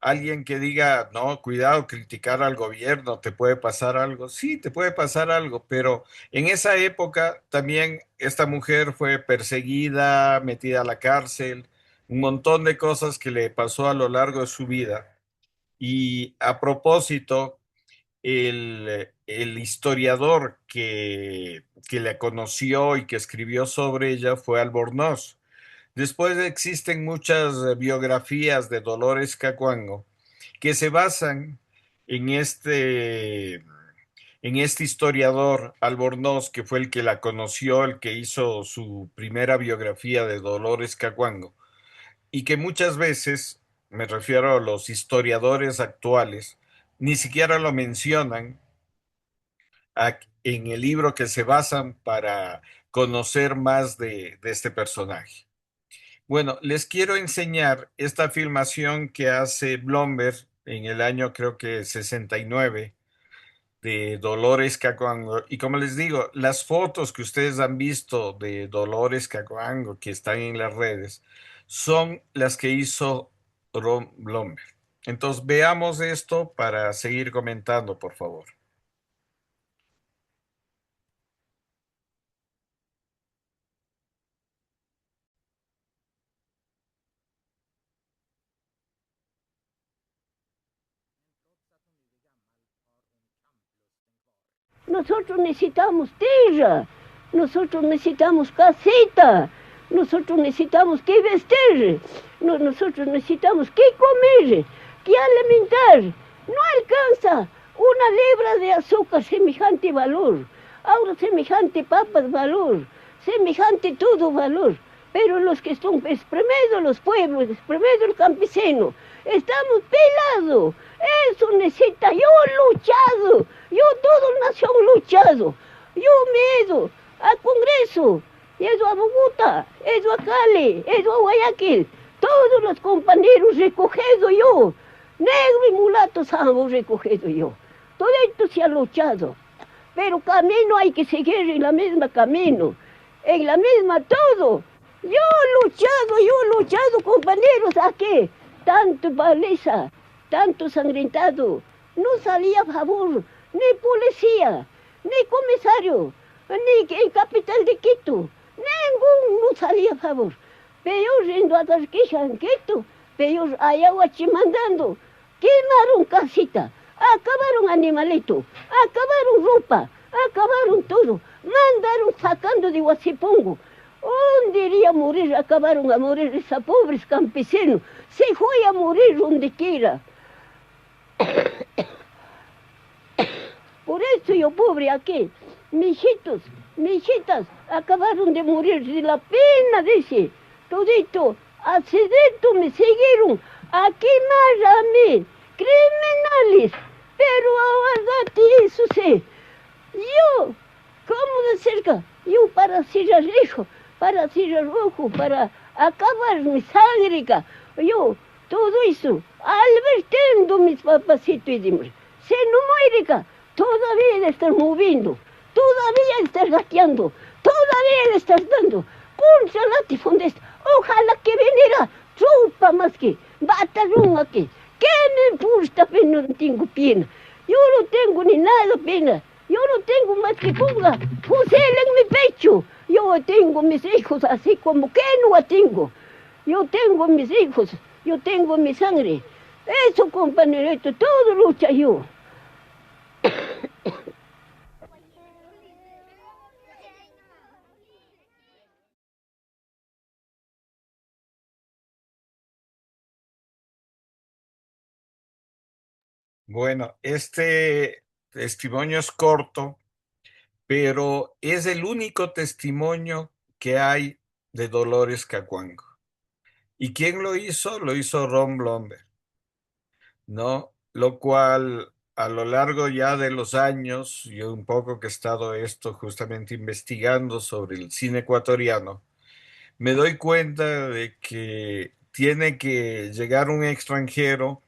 alguien que diga, no, cuidado, criticar al gobierno, te puede pasar algo. Sí, te puede pasar algo, pero en esa época también esta mujer fue perseguida, metida a la cárcel, un montón de cosas que le pasó a lo largo de su vida. Y a propósito, el historiador que la conoció y que escribió sobre ella fue Albornoz. Después existen muchas biografías de Dolores Cacuango que se basan en este historiador Albornoz, que fue el que la conoció, el que hizo su primera biografía de Dolores Cacuango, y que muchas veces, me refiero a los historiadores actuales, ni siquiera lo mencionan en el libro que se basan para conocer más de este personaje. Bueno, les quiero enseñar esta filmación que hace Blomberg en el año, creo que 69, de Dolores Cacuango. Y como les digo, las fotos que ustedes han visto de Dolores Cacuango, que están en las redes, son las que hizo Ron Blomberg. Entonces, veamos esto para seguir comentando, por favor. Nosotros necesitamos tierra, nosotros necesitamos casita, nosotros necesitamos que vestir, nosotros necesitamos que comer, que alimentar. No alcanza una libra de azúcar semejante valor, ahora semejante papas valor, semejante todo valor. Pero los que están exprimidos los pueblos, exprimidos el campesino, estamos pelados. Eso necesita, yo he luchado, yo todo nación luchado. Yo me he ido al Congreso, he ido a Bogotá, he ido a Cali, he ido a Guayaquil. Todos los compañeros recogido yo, negro y mulatos ambos recogido yo. Todo esto se ha luchado, pero camino hay que seguir en la misma camino, en la misma todo. Yo he luchado, compañeros, aquí. Tanto baliza, tanto sangrentado. No salía a favor, ni policía, ni comisario, ni el capital de Quito. Ninguno no salía a favor. Peor en Duatarquija, en Quito, peor allá mandando. Quemaron casita, acabaron animalitos, acabaron ropa, acabaron todo. Mandaron sacando de Huasipongo. ¿Dónde iría a morir? Acabaron a morir esos pobres campesinos. Se fue a morir donde quiera. Por eso yo pobre aquí, mis hijitos, mis hijitas, acabaron de morir de la pena, dice. Todito, hace esto me siguieron a quemar a mí, criminales. Pero ahora eso sé. Yo, ¿cómo de cerca? Yo para Sierra Rijo, para Sierra Rojo, para acabar mi sangre. Yo, todo eso, advirtiendo mis papacitos y demás. Se no muere, todavía estás moviendo, todavía estás gateando, todavía estás dando contra la tifondesta. Ojalá que viniera tropa más que batallón aquí. ¿Qué me importa? No tengo pena. Yo no tengo ni nada pena. Yo no tengo más que ponga fusil en mi pecho. Yo tengo mis hijos así como que no tengo. Yo tengo mis hijos, yo tengo mi sangre. Eso, compañerito, todo lucha yo. Bueno, este testimonio es corto, pero es el único testimonio que hay de Dolores Cacuango. ¿Y quién lo hizo? Lo hizo Ron Blomberg, ¿no? Lo cual a lo largo ya de los años, yo un poco que he estado esto justamente investigando sobre el cine ecuatoriano, me doy cuenta de que tiene que llegar un extranjero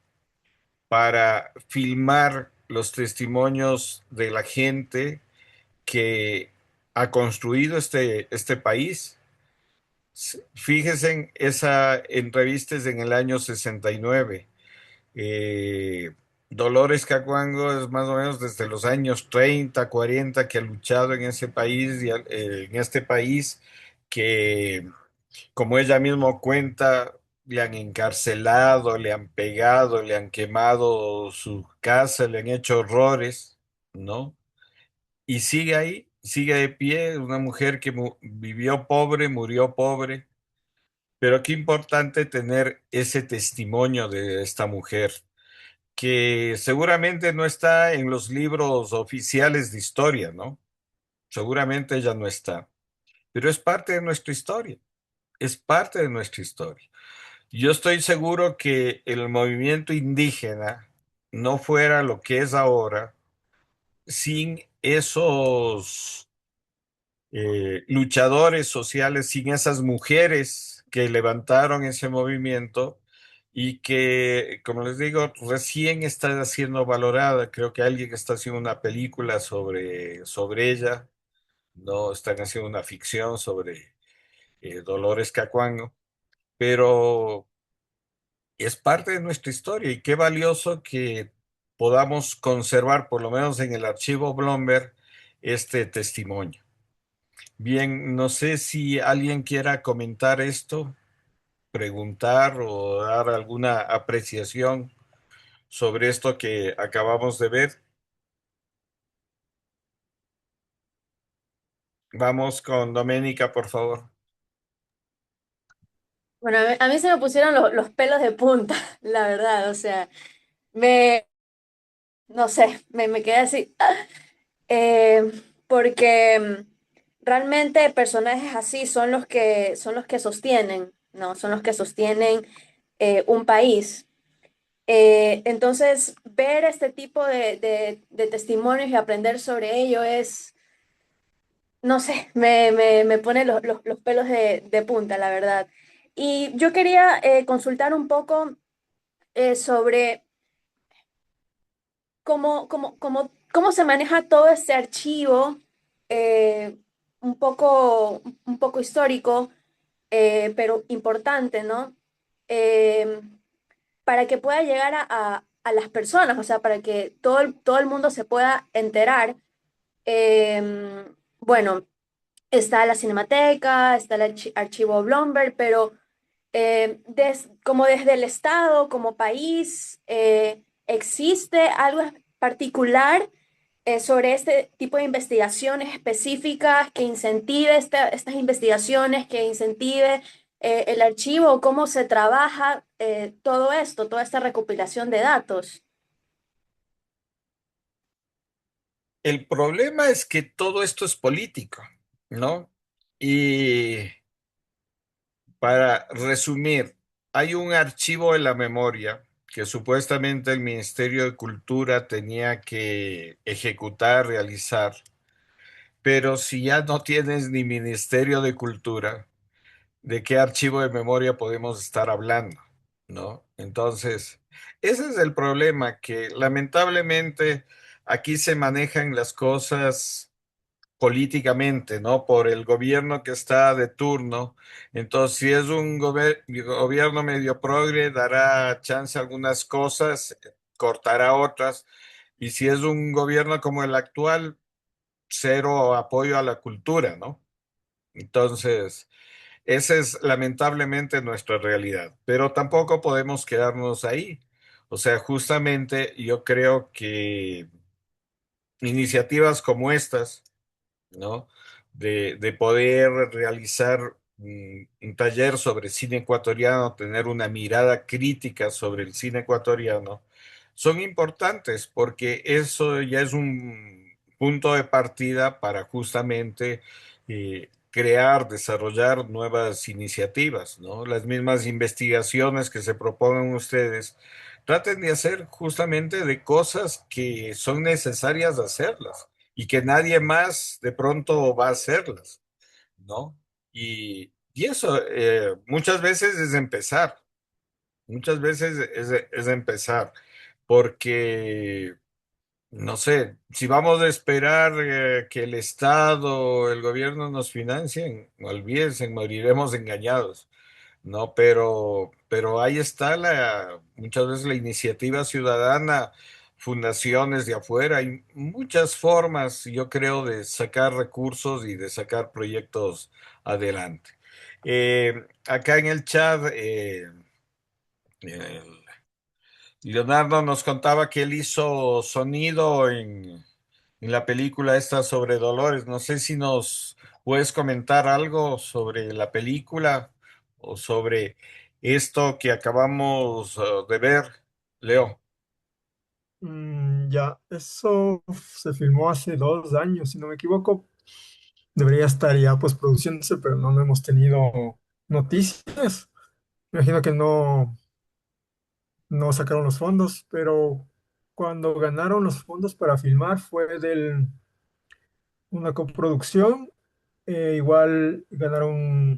para filmar los testimonios de la gente que ha construido este país. Fíjense en esa entrevista es en el año 69. Eh, Dolores Cacuango es más o menos desde los años 30, 40 que ha luchado en ese país en este país que, como ella misma cuenta, le han encarcelado, le han pegado, le han quemado su casa, le han hecho horrores, ¿no? Y sigue ahí, sigue de pie, una mujer que vivió pobre, murió pobre, pero qué importante tener ese testimonio de esta mujer, que seguramente no está en los libros oficiales de historia, ¿no? Seguramente ella no está, pero es parte de nuestra historia, es parte de nuestra historia. Yo estoy seguro que el movimiento indígena no fuera lo que es ahora sin esos luchadores sociales, sin esas mujeres que levantaron ese movimiento y que, como les digo, recién está siendo valorada. Creo que alguien está haciendo una película sobre ella, no están haciendo una ficción sobre Dolores Cacuango, pero es parte de nuestra historia y qué valioso que podamos conservar, por lo menos en el archivo Blomberg, este testimonio. Bien, no sé si alguien quiera comentar esto, preguntar o dar alguna apreciación sobre esto que acabamos de ver. Vamos con Doménica, por favor. Bueno, a mí se me pusieron los pelos de punta, la verdad, o sea, me, no sé, me quedé así, eh, porque realmente personajes así son los que sostienen, ¿no? Son los que sostienen un país. Entonces, ver este tipo de testimonios y aprender sobre ello es, no sé, me pone los pelos de punta, la verdad. Y yo quería consultar un poco sobre cómo se maneja todo este archivo, eh, un poco histórico, pero importante, ¿no? Eh, para que pueda llegar a las personas, o sea, para que todo el mundo se pueda enterar. Bueno, está la Cinemateca, está el archivo Blomberg, pero como desde el Estado, como país, ¿existe algo particular sobre este tipo de investigaciones específicas que incentive estas investigaciones, que incentive el archivo, cómo se trabaja todo esto, toda esta recopilación de datos? El problema es que todo esto es político, ¿no? Y para resumir, hay un archivo de la memoria que supuestamente el Ministerio de Cultura tenía que ejecutar, realizar, pero si ya no tienes ni Ministerio de Cultura, ¿de qué archivo de memoria podemos estar hablando? ¿No? Entonces, ese es el problema, que lamentablemente aquí se manejan las cosas políticamente, ¿no? Por el gobierno que está de turno. Entonces, si es un gobierno medio progre, dará chance a algunas cosas, cortará otras. Y si es un gobierno como el actual, cero apoyo a la cultura, ¿no? Entonces, esa es lamentablemente nuestra realidad, pero tampoco podemos quedarnos ahí. O sea, justamente yo creo que iniciativas como estas, ¿no? De poder realizar un taller sobre cine ecuatoriano, tener una mirada crítica sobre el cine ecuatoriano, son importantes porque eso ya es un punto de partida para justamente crear, desarrollar nuevas iniciativas, ¿no? Las mismas investigaciones que se propongan ustedes, traten de hacer justamente de cosas que son necesarias de hacerlas y que nadie más de pronto va a hacerlas, ¿no? Y eso muchas veces es empezar, muchas veces es empezar, porque, no sé, si vamos a esperar que el Estado, el gobierno nos financien, no olvídense, moriremos engañados. No, pero ahí está muchas veces la iniciativa ciudadana, fundaciones de afuera, hay muchas formas, yo creo, de sacar recursos y de sacar proyectos adelante. Acá en el chat, el- Leonardo nos contaba que él hizo sonido en la película esta sobre Dolores. No sé si nos puedes comentar algo sobre la película o sobre esto que acabamos de ver, Leo. Ya, eso se filmó hace 2 años, si no me equivoco. Debería estar ya postproduciéndose, pero no hemos tenido noticias. Me imagino que no sacaron los fondos, pero cuando ganaron los fondos para filmar fue de una coproducción. Igual ganaron,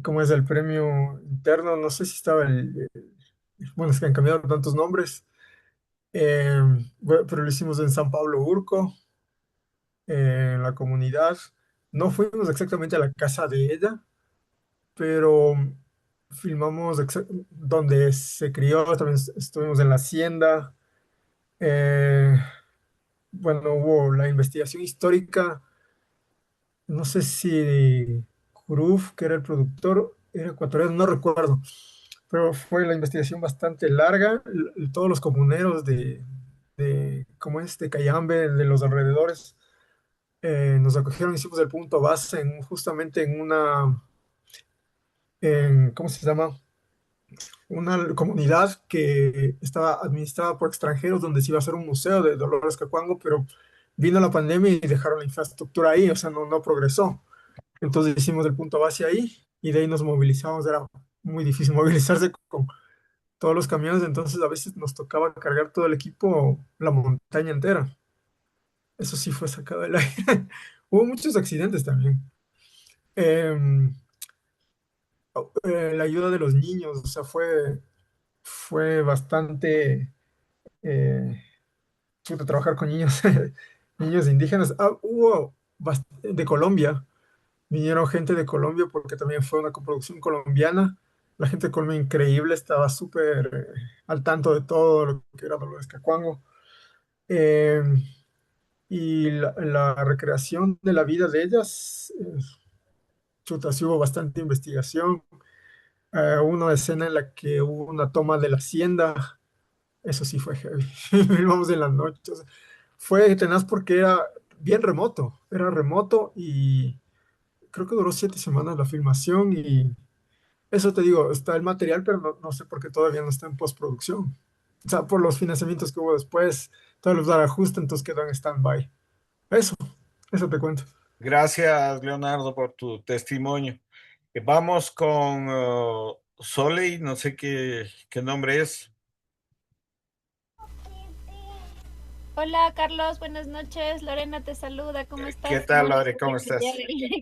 ¿cómo es el premio interno? No sé si estaba bueno, es que han cambiado tantos nombres. Pero lo hicimos en San Pablo Urco, en la comunidad. No fuimos exactamente a la casa de ella, pero filmamos donde se crió, también estuvimos en la hacienda. eh, bueno, hubo la investigación histórica, no sé si Kuruf, que era el productor, era ecuatoriano, no recuerdo, pero fue la investigación bastante larga. Todos los comuneros ¿cómo es? De Cayambe, de los alrededores, nos acogieron, hicimos el punto base justamente ¿cómo se llama? Una comunidad que estaba administrada por extranjeros donde se iba a hacer un museo de Dolores Cacuango, pero vino la pandemia y dejaron la infraestructura ahí, o sea, no progresó. Entonces hicimos el punto base ahí y de ahí nos movilizamos. Era muy difícil movilizarse con todos los camiones, entonces a veces nos tocaba cargar todo el equipo, la montaña entera. Eso sí fue sacado del aire. Hubo muchos accidentes también. Em, la ayuda de los niños, o sea, fue bastante chuta, trabajar con niños, niños indígenas. Hubo de Colombia, vinieron gente de Colombia porque también fue una coproducción colombiana. La gente de Colombia increíble, estaba súper al tanto de todo lo que era Dolores Cacuango. Eh, y la recreación de la vida de ellas, chuta, sí hubo bastante investigación. Una escena en la que hubo una toma de la hacienda, eso sí fue heavy. Filmamos en la noche. O sea, fue tenaz porque era remoto y creo que duró 7 semanas la filmación y eso te digo, está el material, pero no sé por qué todavía no está en postproducción. O sea, por los financiamientos que hubo después, todos los ajustes, entonces quedó en stand-by. Eso, eso te cuento. Gracias, Leonardo, por tu testimonio. Vamos con Soley, no sé qué nombre es. Hola Carlos, buenas noches. Lorena te saluda, ¿cómo estás? ¿Qué tal, No le Lore? pude ¿Cómo estás?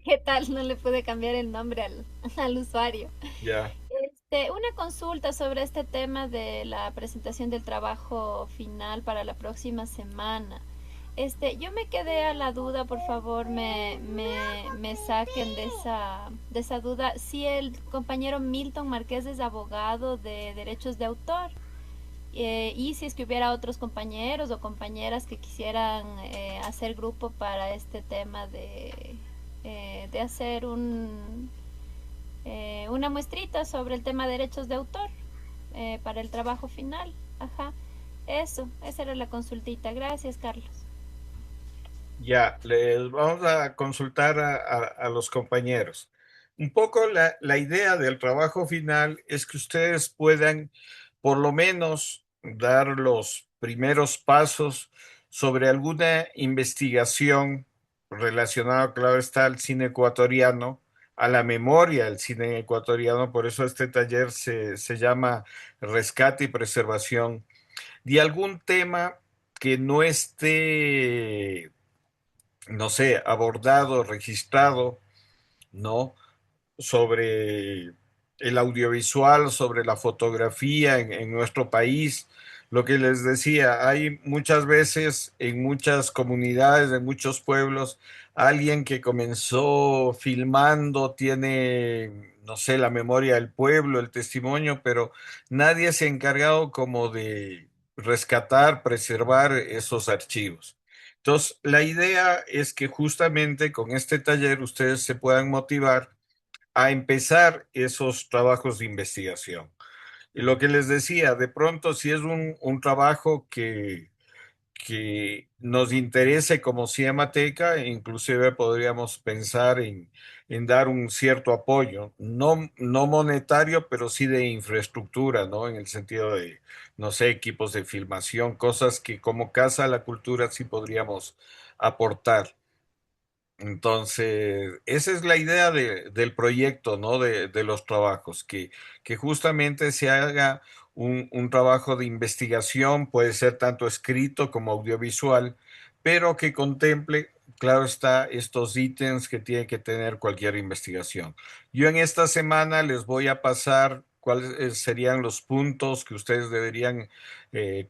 ¿Qué tal? No le pude cambiar el nombre al usuario. Ya. Una consulta sobre este tema de la presentación del trabajo final para la próxima semana. Yo me quedé a la duda, por favor, me saquen de esa duda. Si el compañero Milton Márquez es abogado de derechos de autor. y si es que hubiera otros compañeros o compañeras que quisieran hacer grupo para este tema de hacer una muestrita sobre el tema de derechos de autor para el trabajo final. Ajá, esa era la consultita. Gracias, Carlos. Ya, les vamos a consultar a los compañeros. Un poco la idea del trabajo final es que ustedes puedan por lo menos dar los primeros pasos sobre alguna investigación relacionada, claro está, al cine ecuatoriano, a la memoria del cine ecuatoriano. Por eso este taller se llama Rescate y Preservación de algún tema que no esté, no sé, abordado, registrado, ¿no? Sobre el audiovisual, sobre la fotografía en nuestro país. Lo que les decía, hay muchas veces en muchas comunidades, en muchos pueblos, alguien que comenzó filmando, tiene, no sé, la memoria del pueblo, el testimonio, pero nadie se ha encargado como de rescatar, preservar esos archivos. Entonces, la idea es que justamente con este taller ustedes se puedan motivar a empezar esos trabajos de investigación. Y lo que les decía, de pronto si es un trabajo que nos interese como Cinemateca, inclusive podríamos pensar en dar un cierto apoyo, no monetario, pero sí de infraestructura, ¿no? En el sentido de, no sé, equipos de filmación, cosas que como Casa de la Cultura sí podríamos aportar. Entonces, esa es la idea del proyecto, ¿no? De los trabajos, que justamente se haga un trabajo de investigación, puede ser tanto escrito como audiovisual, pero que contemple, claro está, estos ítems que tiene que tener cualquier investigación. Yo en esta semana les voy a pasar cuáles serían los puntos que ustedes deberían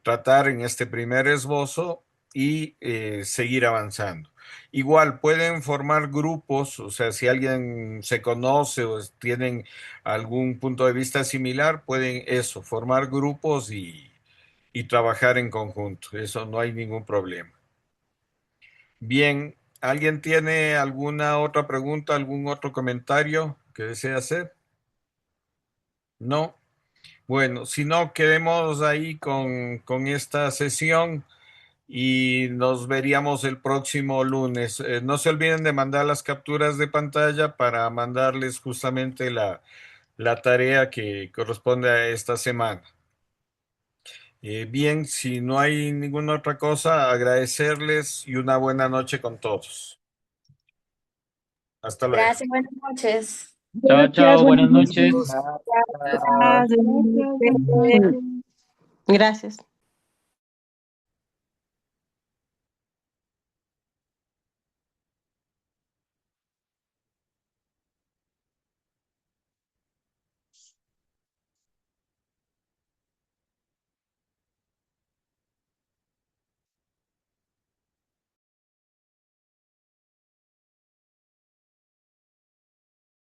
tratar en este primer esbozo y seguir avanzando. Igual pueden formar grupos, o sea, si alguien se conoce o tienen algún punto de vista similar, pueden eso, formar grupos y trabajar en conjunto. Eso no hay ningún problema. Bien, ¿alguien tiene alguna otra pregunta, algún otro comentario que desee hacer? ¿No? Bueno, si no, quedemos ahí con esta sesión y nos veríamos el próximo lunes. No se olviden de mandar las capturas de pantalla para mandarles justamente la tarea que corresponde a esta semana. Bien, si no hay ninguna otra cosa, agradecerles y una buena noche con todos. Hasta luego. Gracias, buenas noches. Chao, chao, buenas noches. Gracias. Gracias. Gracias.